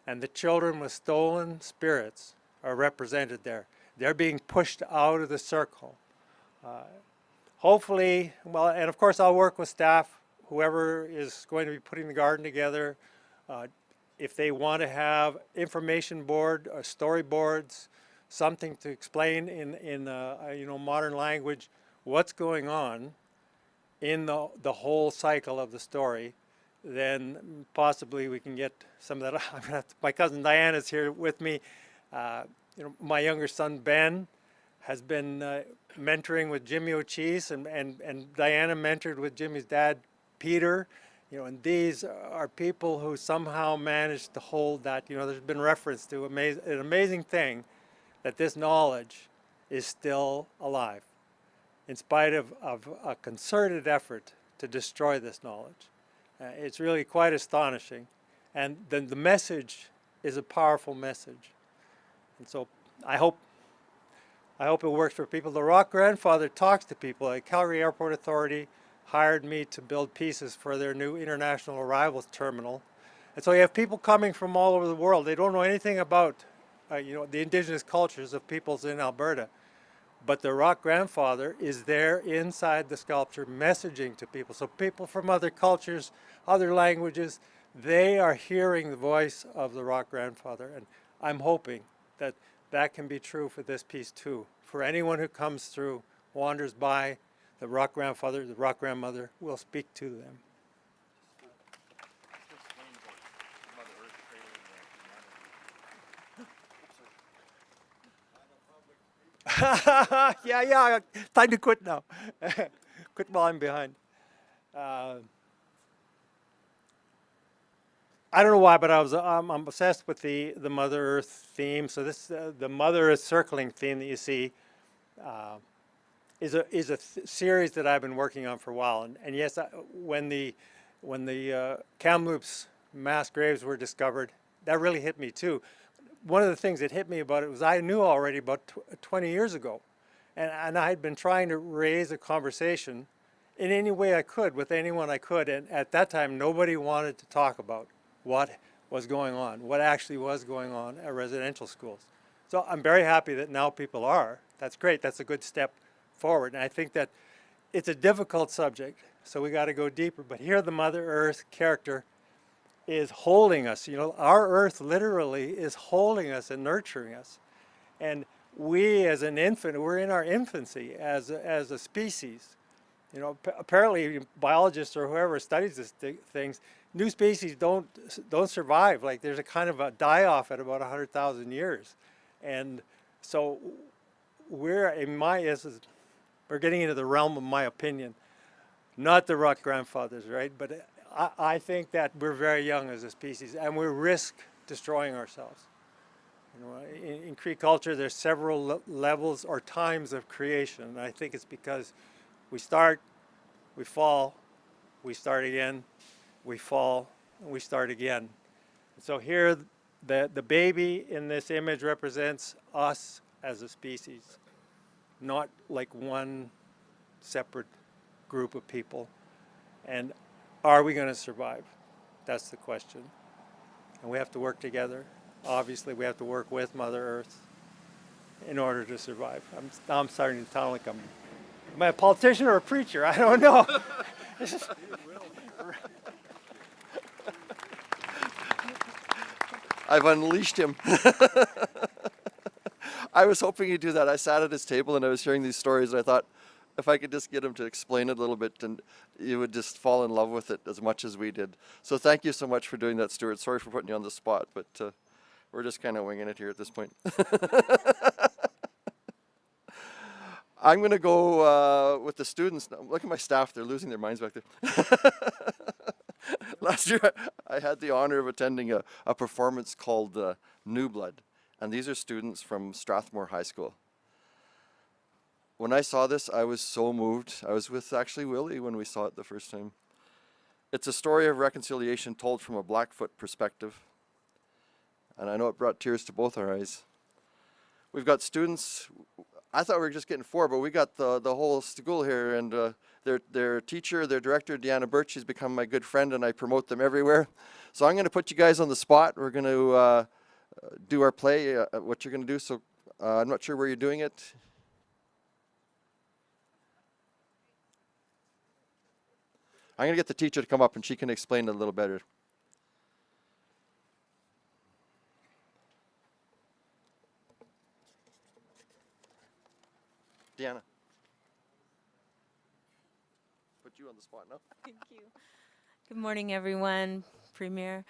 And the children with stolen spirits are represented there. They're being pushed out of the circle. Hopefully, and of course I'll work with staff, whoever is going to be putting the garden together. If they want to have information board or storyboards, something to explain in modern language what's going on in the whole cycle of the story, then possibly we can get some of that. My cousin Diane is here with me. My younger son Ben has been mentoring with Jimmy O'Cheese, and Diana mentored with Jimmy's dad, Peter. And these are people who somehow managed to hold that. There's been reference to an amazing thing, that this knowledge is still alive, in spite of a concerted effort to destroy this knowledge. It's really quite astonishing. And then the message is a powerful message. And so I hope it works for people. The Rock Grandfather talks to people. Like Calgary Airport Authority hired me to build pieces for their new international arrivals terminal. And so you have people coming from all over the world. They don't know anything about the indigenous cultures of peoples in Alberta. But the Rock Grandfather is there inside the sculpture messaging to people. So people from other cultures, other languages, they are hearing the voice of the Rock Grandfather. And I'm hoping that that can be true for this piece too. For anyone who comes through, wanders by, the Rock Grandfather, the Rock Grandmother will speak to them. Yeah, time to quit now. Quit while I'm behind. I don't know why, but I'm obsessed with the Mother Earth theme. So this the Mother Earth circling theme that you see is a series that I've been working on for a while. And yes, when the Kamloops mass graves were discovered, that really hit me too. One of the things that hit me about it was I knew already about 20 years ago, and I had been trying to raise a conversation in any way I could with anyone I could, and at that time nobody wanted to talk about what was going on, what actually was going on at residential schools. So I'm very happy that now people are. That's great. That's a good step forward, and I think that it's a difficult subject, so we got to go deeper. But here the Mother Earth character is holding us. You know, our Earth literally is holding us and nurturing us. And we as an infant, we're in our infancy as a species. You know, apparently biologists or whoever studies these things, new species don't survive. Like there's a kind of a die-off at about 100,000 years. And so we're getting into the realm of my opinion, not the Rock Grandfathers, right? But I think that we're very young as a species, and we risk destroying ourselves. You know, in Cree culture, there's several levels or times of creation. And I think it's because we start, we fall, we start again, we fall, and we start again. And so here, the baby in this image represents us as a species, not like one separate group of people. And are we going to survive? That's the question. And we have to work together. Obviously, we have to work with Mother Earth in order to survive. I'm starting to sound like am I a politician or a preacher? I don't know. I've unleashed him. I was hoping he'd do that. I sat at his table and I was hearing these stories, and I thought, if I could just get him to explain it a little bit, and you would just fall in love with it as much as we did. So thank you so much for doing that, Stuart. Sorry for putting you on the spot, but we're just kind of winging it here at this point. I'm going to go with the students. Look at my staff. They're losing their minds back there. Last year, I had the honor of attending a performance called New Blood. And these are students from Strathmore High School. When I saw this, I was so moved. I was with actually Willie when we saw it the first time. It's a story of reconciliation told from a Blackfoot perspective. And I know it brought tears to both our eyes. We've got students, I thought we were just getting 4, but we got the whole school here, and their teacher, their director, Deanna Birch, she's become my good friend, and I promote them everywhere. So I'm going to put you guys on the spot. We're going to do our play, what you're going to do. So I'm not sure where you're doing it. I'm going to get the teacher to come up and she can explain it a little better. Deanna. Put you on the spot now. Thank you. Good morning, everyone. Premier.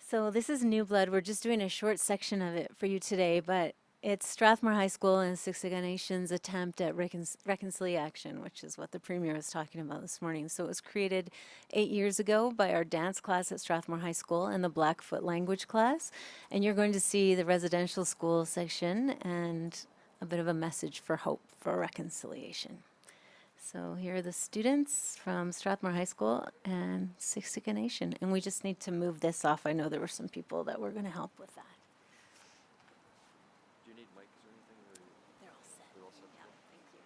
So this is New Blood. We're just doing a short section of it for you today, but it's Strathmore High School and Siksika Nation's attempt at reconciliation, which is what the Premier was talking about this morning. So it was created 8 years ago by our dance class at Strathmore High School and the Blackfoot language class. And you're going to see the residential school section and a bit of a message for hope for reconciliation. So here are the students from Strathmore High School and Siksika Nation. And we just need to move this off. I know there were some people that were going to help with that. Do you need mics or anything? Or They're all set. they're all set? Yeah, thank you.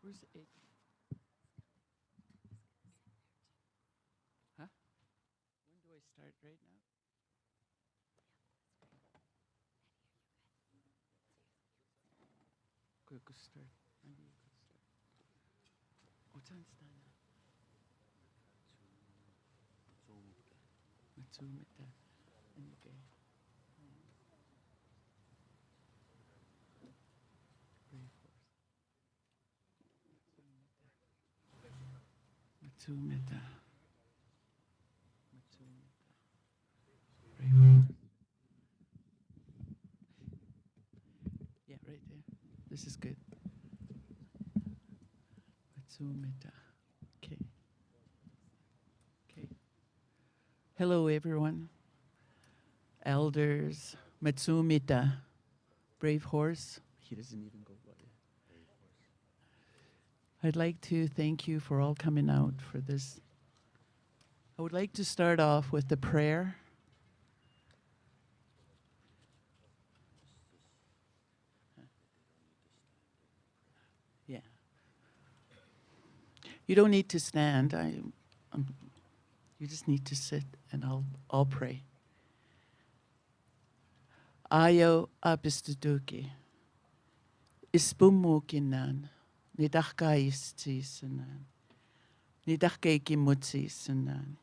Where's it? Huh? When do I start right now? Go start. Maybe you could start. What's on stand now? Matsumita. Okay. Brave horse. Matsumita. Matsumita. Brave horse. Yeah, right there. This is good. Matsumita. Okay. Okay. Hello, everyone. Elders, Matsumita, brave horse. He doesn't even go by it. I'd like to thank you for all coming out for this. I would like to start off with the prayer. Yeah. You don't need to stand. You just need to sit, and I'll pray. Ayo apistuduki. Ispumukinan. Nidachkaistisanan. Nidachkaikimutsisanan.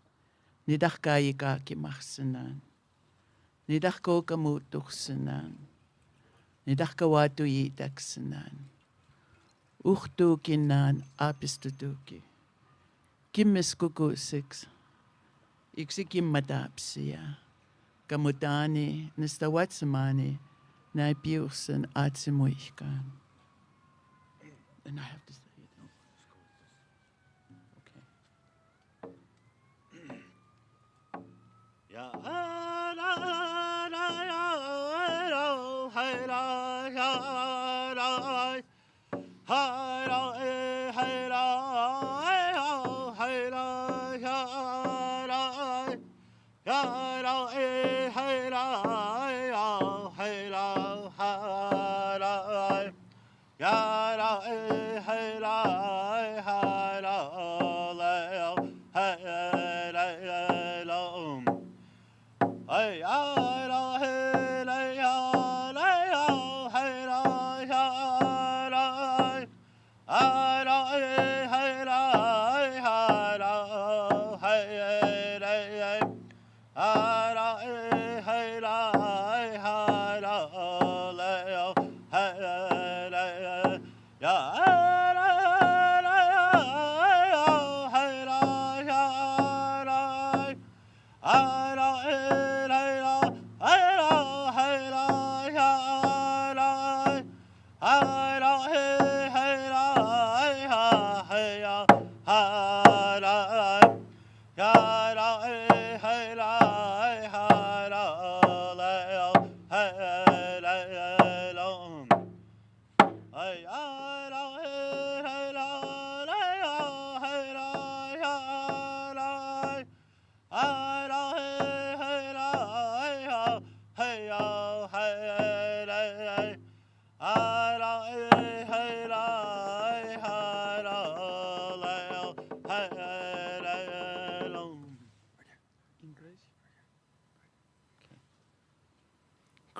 Nidachkaikakimachsanan. Nidachkokamutuksanan. Nidachkawatuyitaksanan. Uchtukinan apistuduki. Kimmiskukusiks. Iksikimmatapsia. Kamutani nistawatsamani naipiusan atsimuikan. And I have to say it. No.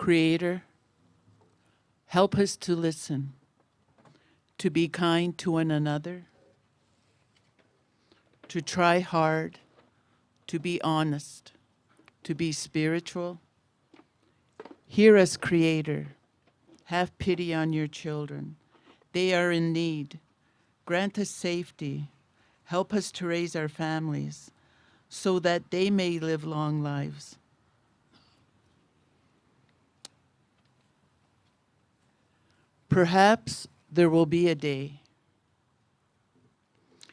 Creator, help us to listen, to be kind to one another, to try hard, to be honest, to be spiritual. Hear us, Creator. Have pity on your children. They are in need. Grant us safety. Help us to raise our families so that they may live long lives. Perhaps there will be a day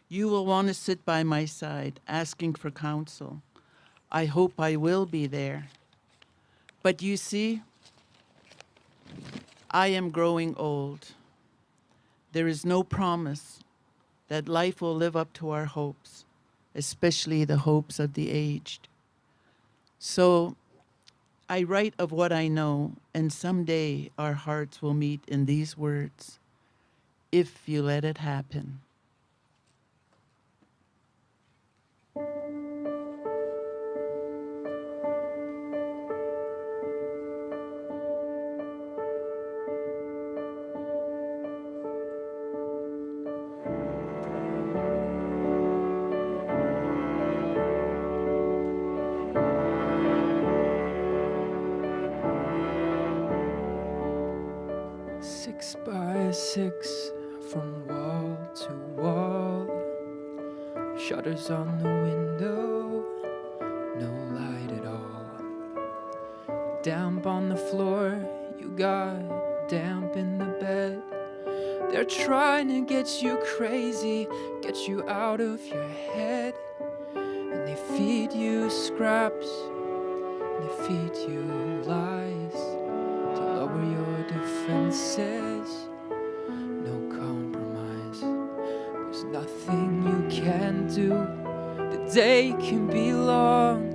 you will want to sit by my side asking for counsel. I hope I will be there. But you see, I am growing old. There is no promise that life will live up to our hopes, especially the hopes of the aged. So I write of what I know, and someday our hearts will meet in these words, if you let it happen. Six by six from wall to wall, shutters on the window, no light at all. Damp on the floor, you got damp in the bed. They're trying to get you crazy, get you out of your head. And they feed you scraps, and they feed you lies to lower your defenses. No compromise, there's nothing you can do. The day can be long,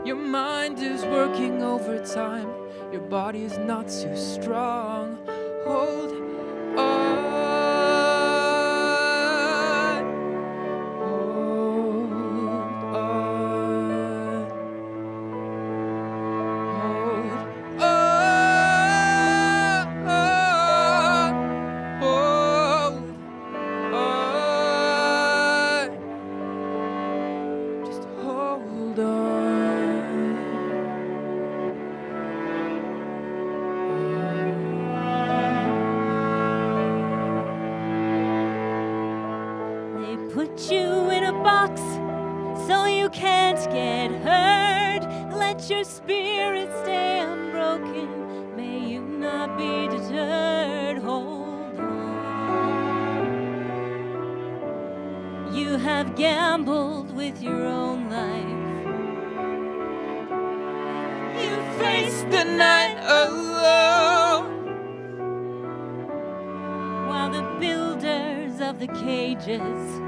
your mind is working overtime, your body is not too strong. Hold on, hold on, hold on, hold on, just hold on. They put you in a box so you can't get hurt. Let your spirit stay unbroken. May you not be deterred. Hold on. You have gambled with your own life. You faced the night alone, while the builders of the cages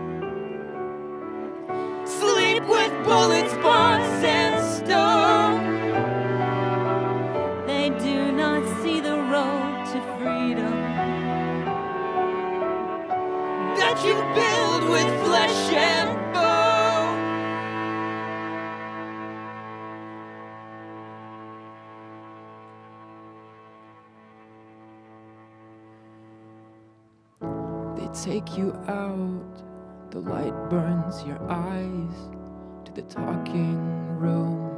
sleep with bullets, bars, and stone. They do not see the road to freedom that you build with flesh and bone. They take you out, the light burns your eyes. To the talking room,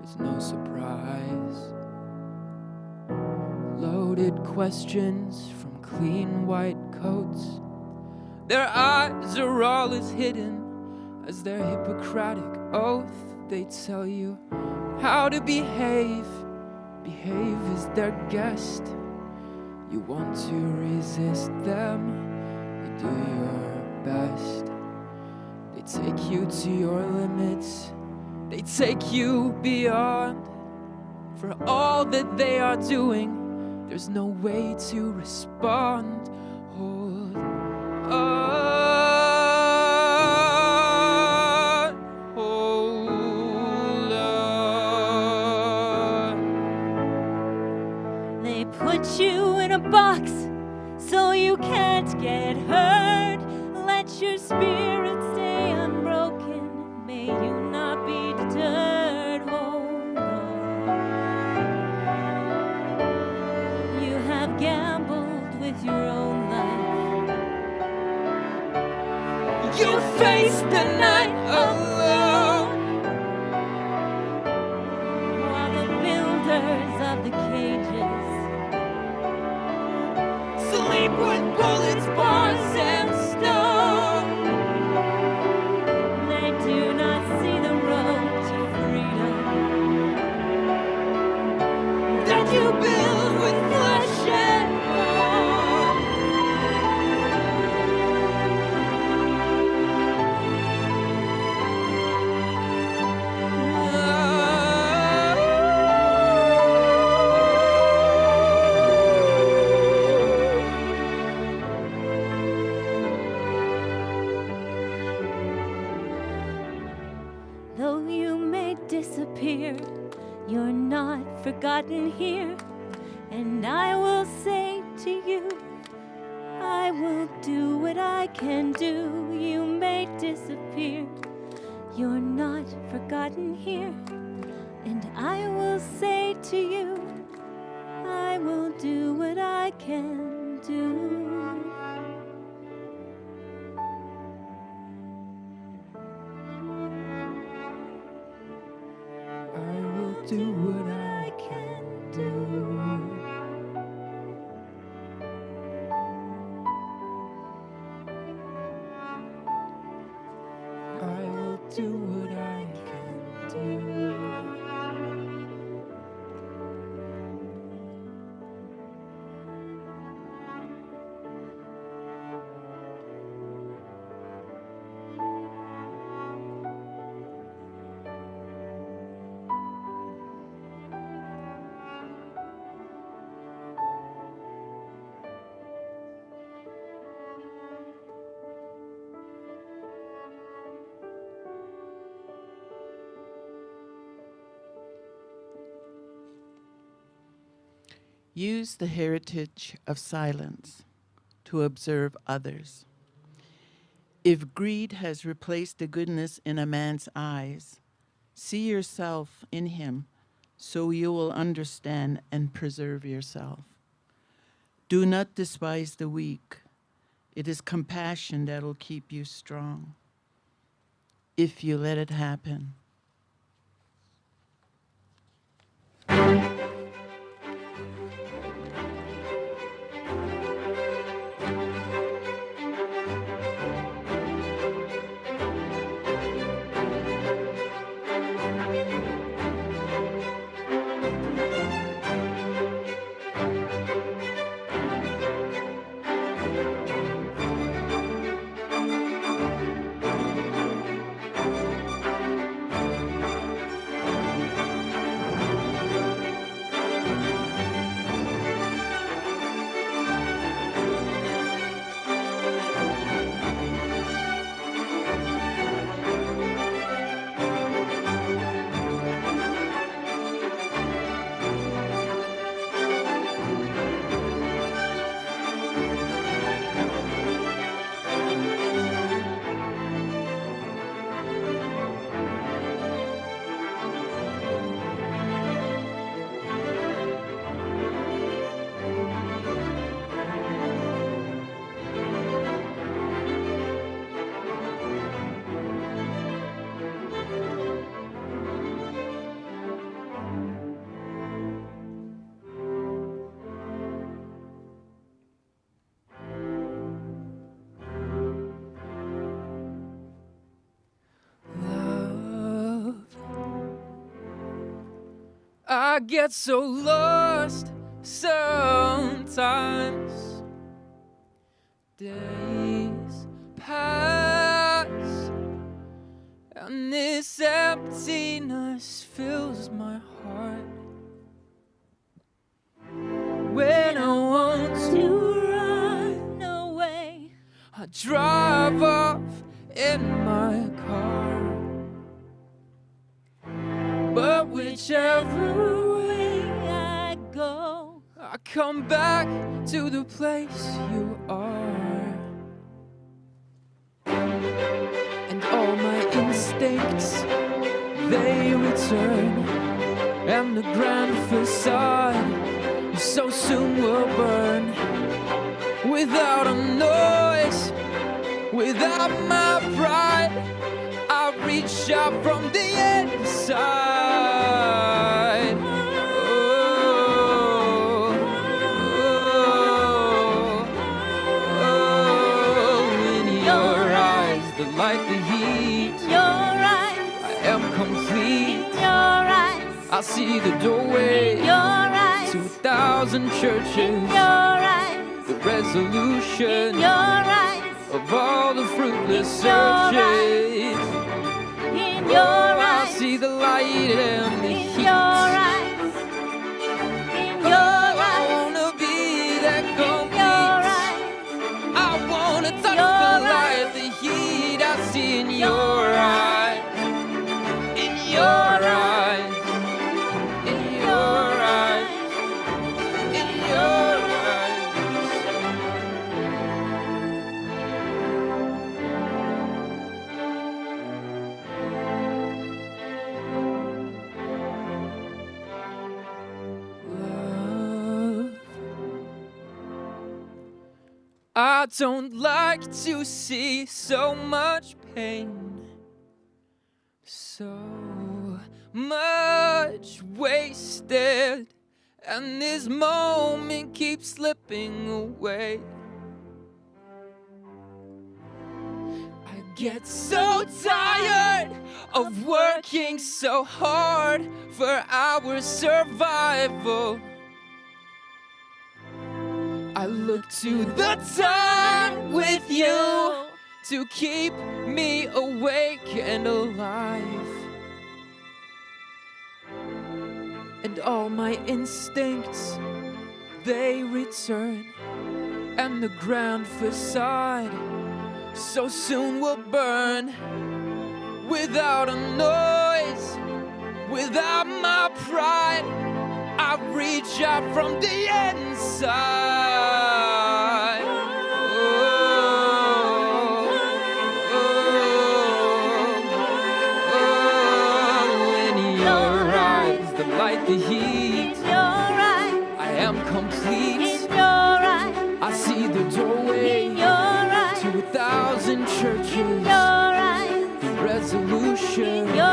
it's no surprise. Loaded questions from clean white coats. Their eyes are all as hidden as their Hippocratic oath. They tell you how to behave. Behave as their guest. You want to resist them, you do your best. They take you to your limits, they take you beyond. For all that they are doing, there's no way to respond. Hold on, hold on. They put you in a box so you can't get hurt. Let your spirit stay unbroken. May you not be deterred. Hold on. You have gambled with your own life. You face the night alone, While the builders of the cages sleep with bullets, bars, and disappear. You're not forgotten here. And I will say to you, I will do what I can do. You may disappear. You're not forgotten here. And I will say to you, I will do what I can do. I will do what I can do. I will do what I can do. Use the heritage of silence to observe others. If greed has replaced the goodness in a man's eyes, see yourself in him so you will understand and preserve yourself. Do not despise the weak. It is compassion that will keep you strong, if you let it happen. I get so lost sometimes. Days pass and this emptiness fills my heart. When I want to run away, I drive off in my car. But whichever way I go, I come back to the place you are. And all my instincts, they return. And the grand facade so soon will burn. Without a noise, without my pride, I reach out from the inside. In your eyes, the light, the heat. Your eyes, I am complete. in your eyes, I see the doorway in your eyes, 2,000 churches. in your eyes, The resolution in your eyes, of all the fruitless in your searches. in your I eyes, see the light and the in heat. your eyes, in your I eyes, wanna be that in complete. your eyes, I wanna touch your the eyes. light, the heat I see in your eyes. In your eyes. I don't like to see so much pain, so much wasted, and this moment keeps slipping away. I get so tired of working so hard for our survival. I look to the time with you to keep me awake and alive. And all my instincts, they return, and the grand facade so soon will burn. Without a noise, without my pride, I reach out from the inside. In your eyes, the light, the heat. In your eyes, I am complete. in your eyes, I see the doorway in your eyes, to 1,000 churches. in your eyes, The resolution in your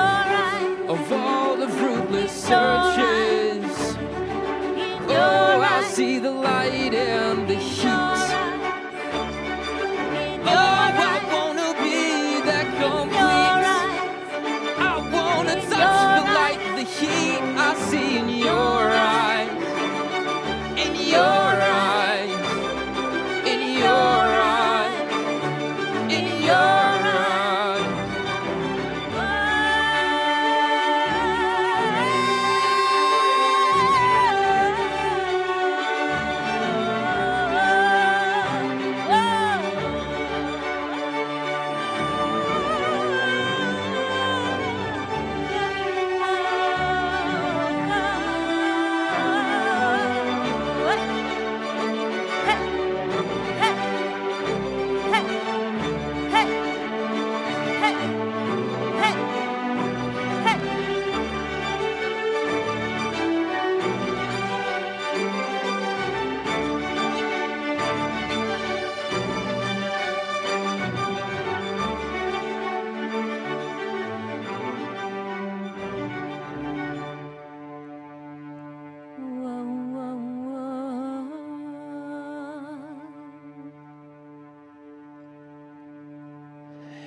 eyes, of all the fruitless your eyes. searches. in Oh, your I eyes, see the light and the in heat. your eyes, in Oh, your I eyes, wanna be that in your complete. eyes, I wanna touch your the light, the heat I see in your eyes. In your eyes. In your eyes. In your eyes.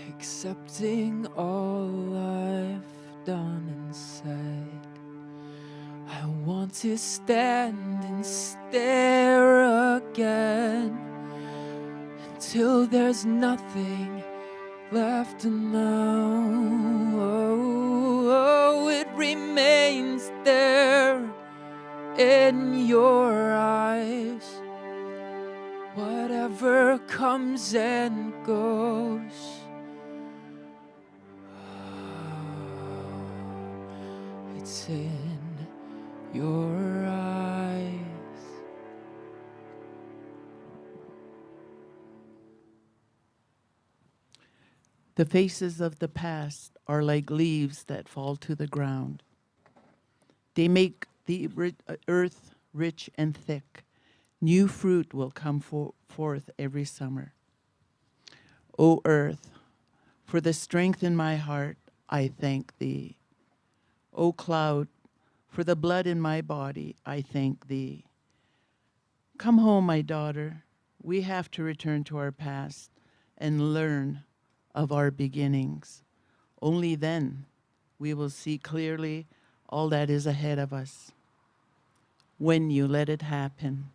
Accepting all I've done and said, I want to stand and stare again until there's nothing left now. Oh, it remains there in your eyes. Whatever comes and goes, it's in your eyes. The faces of the past are like leaves that fall to the ground. They make the earth rich and thick. New fruit will come forth every summer. O earth, for the strength in my heart, I thank thee. O cloud, for the blood in my body, I thank thee. Come home, my daughter. We have to return to our past and learn of our beginnings. Only then we will see clearly all that is ahead of us. When you let it happen.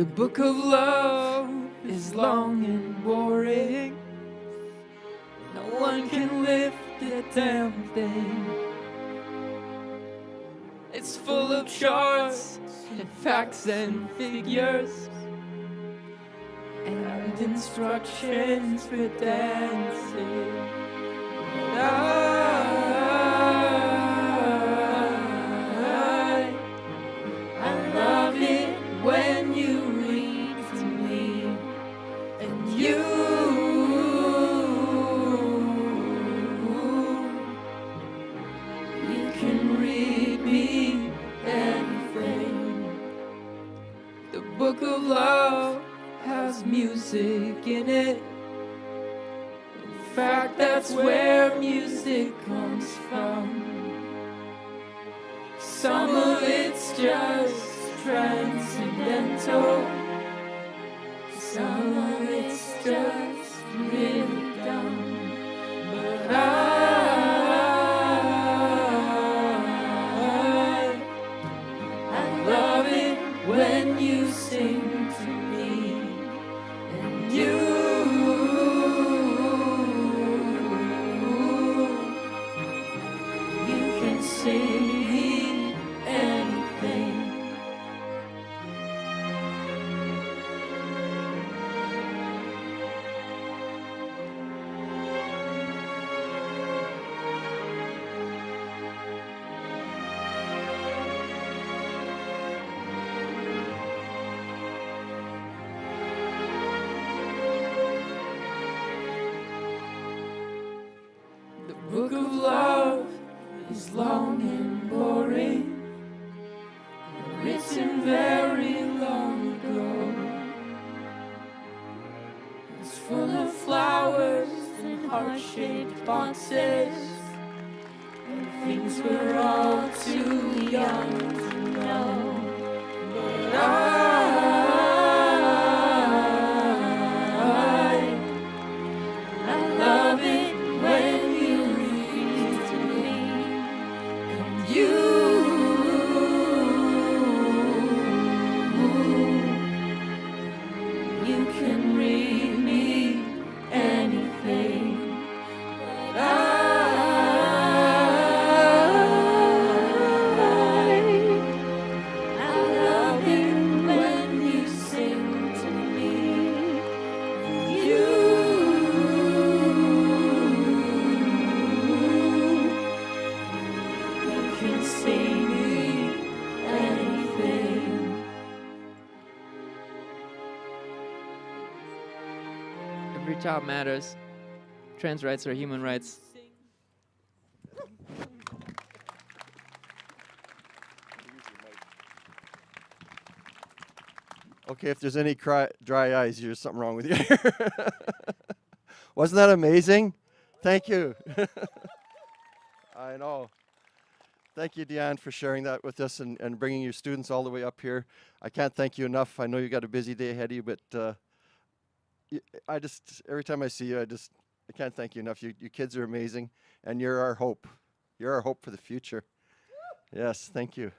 The book of love is long and boring. No one can lift the damn thing. It's full of charts and facts and figures and instructions for dancing. I love it when you read to me, and you can read me anything. The book of love has music in it. In fact, that's where music comes from. Some of it's just transcendental. Some of it's just really dumb. But I love it when you sing to me, and you can sing me anything. The book of love is long and boring, written very long ago. It's full of flowers and heart-shaped boxes, and things we're all too young to know. But I love it when you read to me, and you can read me anything. But I love it when you sing to me, and you can sing me anything. Every child matters. Trans rights are human rights. Okay, if there's any dry eyes, there's something wrong with you. Wasn't that amazing? Thank you. I know. Thank you, Deanne, for sharing that with us and bringing your students all the way up here. I can't thank you enough. I know you got a busy day ahead of you, but I just, every time I see you, I can't thank you enough. You kids are amazing, and you're our hope. You're our hope for the future. Yes, thank you.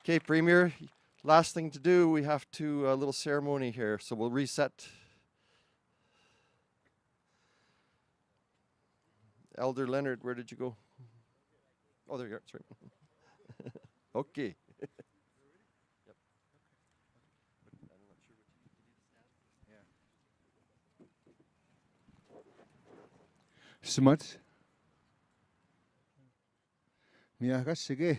Okay, Premier, last thing to do, we have to a little ceremony here, so we'll reset. Elder Leonard, where did you go? Oh, there you are. Sorry. Okay. Smut. Miaka sige.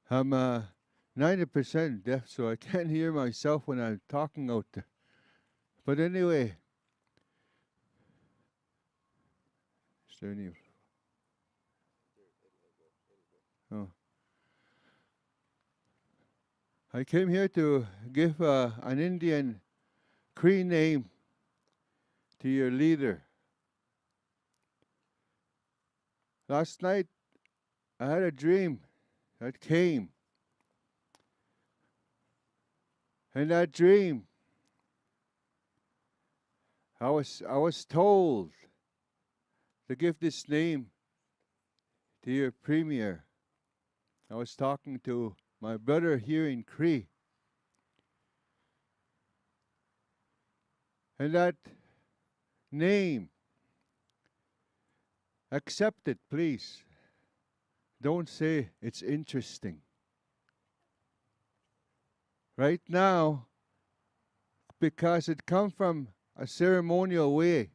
I'm 90% deaf, so I can't hear myself when I'm talking out there. But anyway, is there any? Oh. I came here to give an Indian Cree name to your leader. Last night, I had a dream that came. In that dream, I was told to give this name to your premier. I was talking to my brother here in Cree. And that name, accept it, please. Don't say it's interesting. Right now, because it comes from a ceremonial way.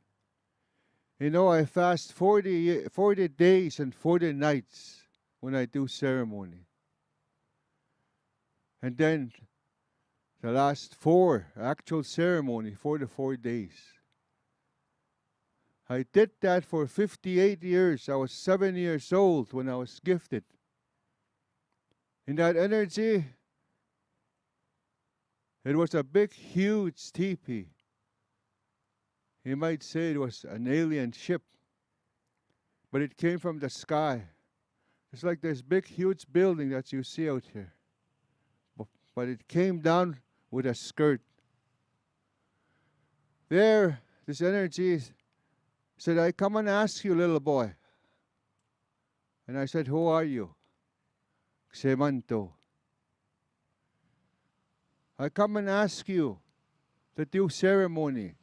You know, I fast 40 days and 40 nights when I do ceremony. And then the last 4 actual ceremony, 4 to 4 days. I did that for 58 years. I was 7 years old when I was gifted. In that energy, it was a big, huge teepee. You might say it was an alien ship, but it came from the sky. It's like this big, huge building that you see out here. But it came down with a skirt. There, this energy said, I come and ask you, little boy. And I said, who are you? Xemanto. I come and ask you to do ceremony.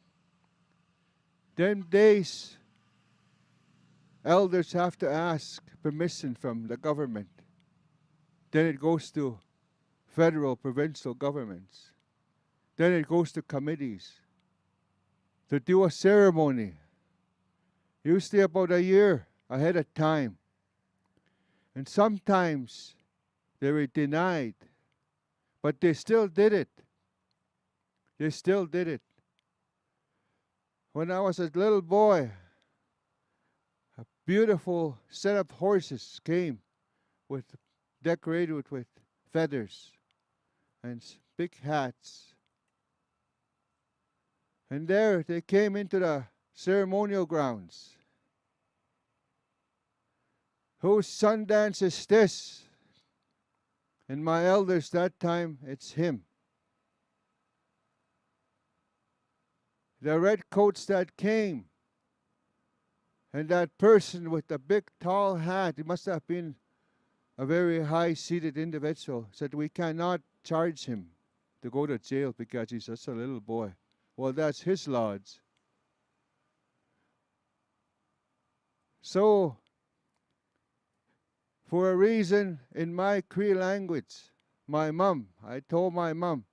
Them days, elders have to ask permission from the government. Then it goes to federal, provincial governments. Then it goes to committees to do a ceremony. Usually about a year ahead of time. And sometimes they were denied. But they still did it. They still did it. When I was a little boy, a beautiful set of horses came decorated with feathers and big hats. And there they came into the ceremonial grounds. Whose sun dance is this? And my elders that time, it's him. The red coats that came, and that person with the big tall hat, he must have been a very high-seated individual, said we cannot charge him to go to jail because he's just a little boy. Well, that's his lodge. So, for a reason in my Cree language, I told my mom,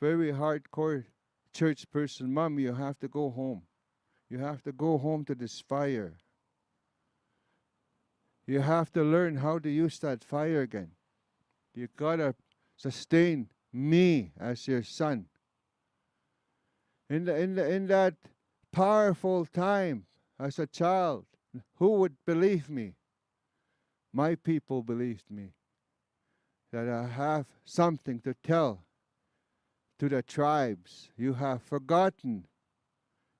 very hardcore church person, Mom, you have to go home. You have to go home to this fire. You have to learn how to use that fire again. You gotta sustain me as your son. In that powerful time as a child, who would believe me? My people believed me that I have something to tell to the tribes. You have forgotten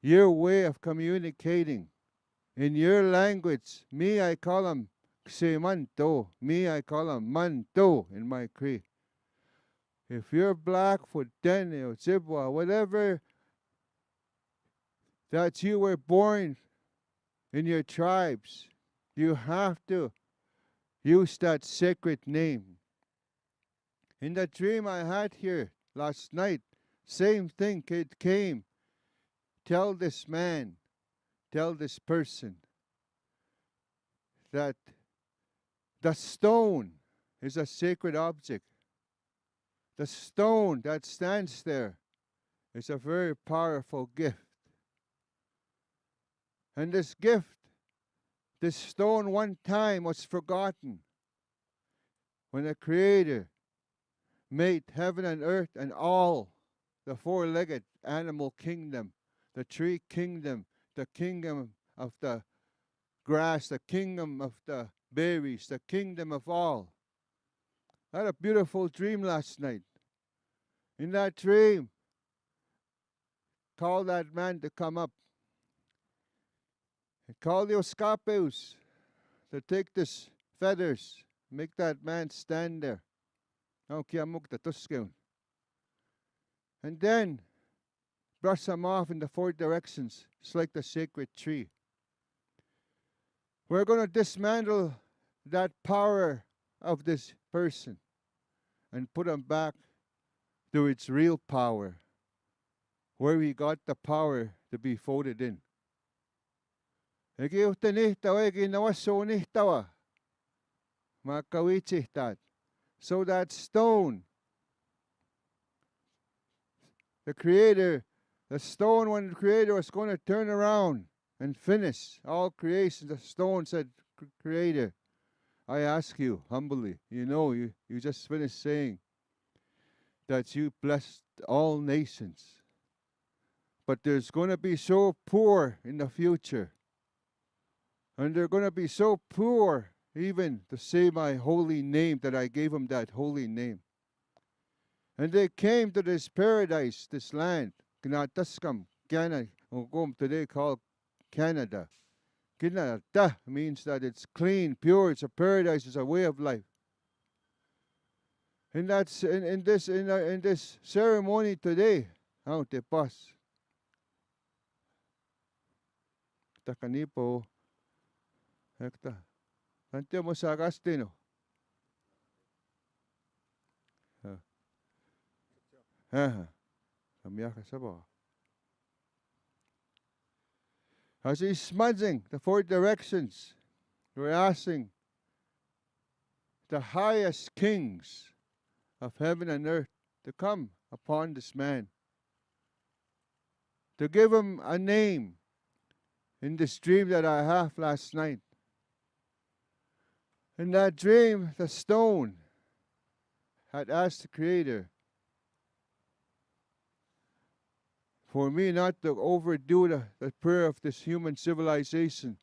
your way of communicating. In your language, me I call them Xemanto, me I call them Manto in my Cree. If you're Blackfoot, Dene, or Chippewa, whatever that you were born in your tribes, you have to use that sacred name. In the dream I had here last night, same thing, it came. Tell this man, tell this person that the stone is a sacred object. The stone that stands there is a very powerful gift. And this gift, this stone one time was forgotten when the Creator made heaven and earth and all the four-legged animal kingdom, the tree kingdom, the kingdom of the grass, the kingdom of the berries, the kingdom of all. I had a beautiful dream last night. In that dream, called that man to come up. And called the Oscapeus to take this feathers, make that man stand there. And then brush them off in the 4 directions. It's like the sacred tree. We're going to dismantle that power of this person and put him back to its real power, where we got the power to be voted in. Egi utenihtawa, egi nawasunihtawa, makawitsihtat. So that stone, the Creator, the stone, when the Creator was going to turn around and finish all creation, the stone said, Creator, I ask you humbly, you just finished saying that you blessed all nations. But there's going to be so poor in the future. And they're going to be so poor even to say my holy name, that I gave them that holy name. And they came to this paradise, this land, Gnataskam, Canada, today called Canada. Ginata means that it's clean, pure, it's a paradise, it's a way of life. And that's in this ceremony today. How te pas. Takanipo. Hekta. Antio mo sa Agastino. Kamiyaka sa ba. As he's smudging the four directions, we're asking the highest kings of heaven and earth to come upon this man, to give him a name in this dream that I had last night. In that dream, the stone had asked the Creator for me not to overdo the prayer of this human civilization,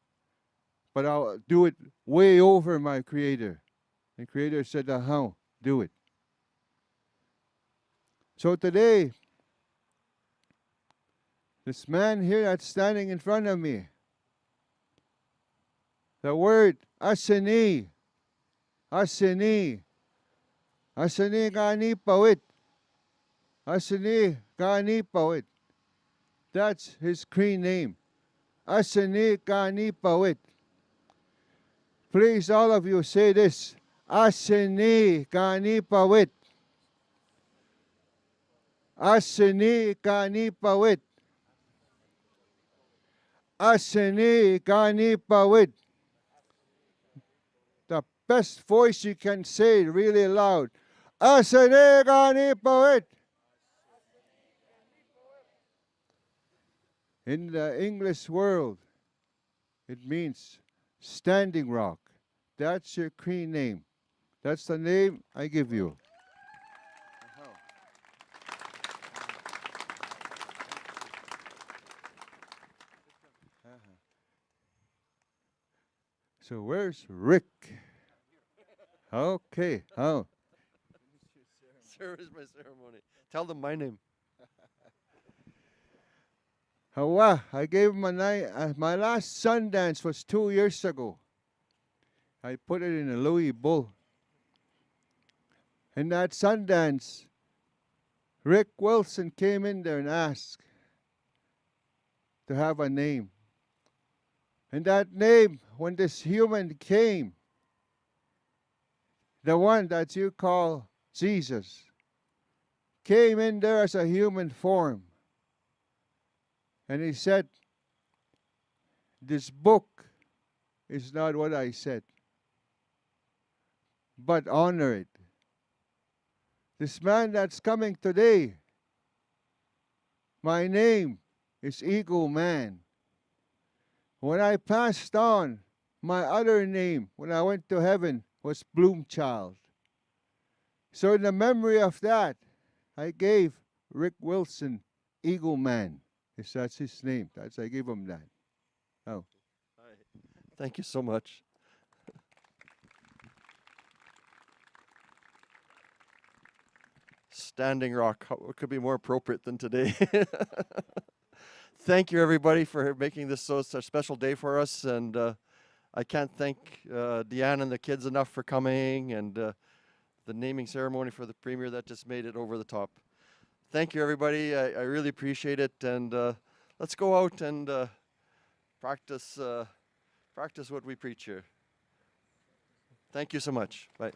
but I'll do it way over my Creator. And Creator said, how? Do it. So today, this man here that's standing in front of me, the word asini, asini, asini kani pawit, asini kani pawit. That's his Cree name. Asini kani pawit. Please, all of you, say this. Asini kani pawit. Asini kani pawit. Asini kani pawit. The best voice you can say really loud. Asini kani pawit. In the English world, it means standing rock. That's your Cree name. That's the name I give you. So where's Rick? Okay. Oh. Service my ceremony. Tell them my name. Hawa, I gave him my last Sundance was 2 years ago. I put it in a Louis Bull. In that Sundance, Rick Wilson came in there and asked to have a name. And that name, when this human came, the one that you call Jesus, came in there as a human form. And he said, this book is not what I said, but honor it. This man that's coming today, my name is Eagle Man. When I passed on, my other name, when I went to heaven, was Bloomchild. So in the memory of that, I gave Rick Wilson Eagle Man. Yes, that's his name. I gave him that. Oh. Thank you so much. Standing rock. What could be more appropriate than today? Thank you, everybody, for making this such a special day for us. And I can't thank Deanne and the kids enough for coming, and the naming ceremony for the Premier that just made it over the top. Thank you, everybody. I really appreciate it. And let's go out and practice practice what we preach here. Thank you so much. Bye.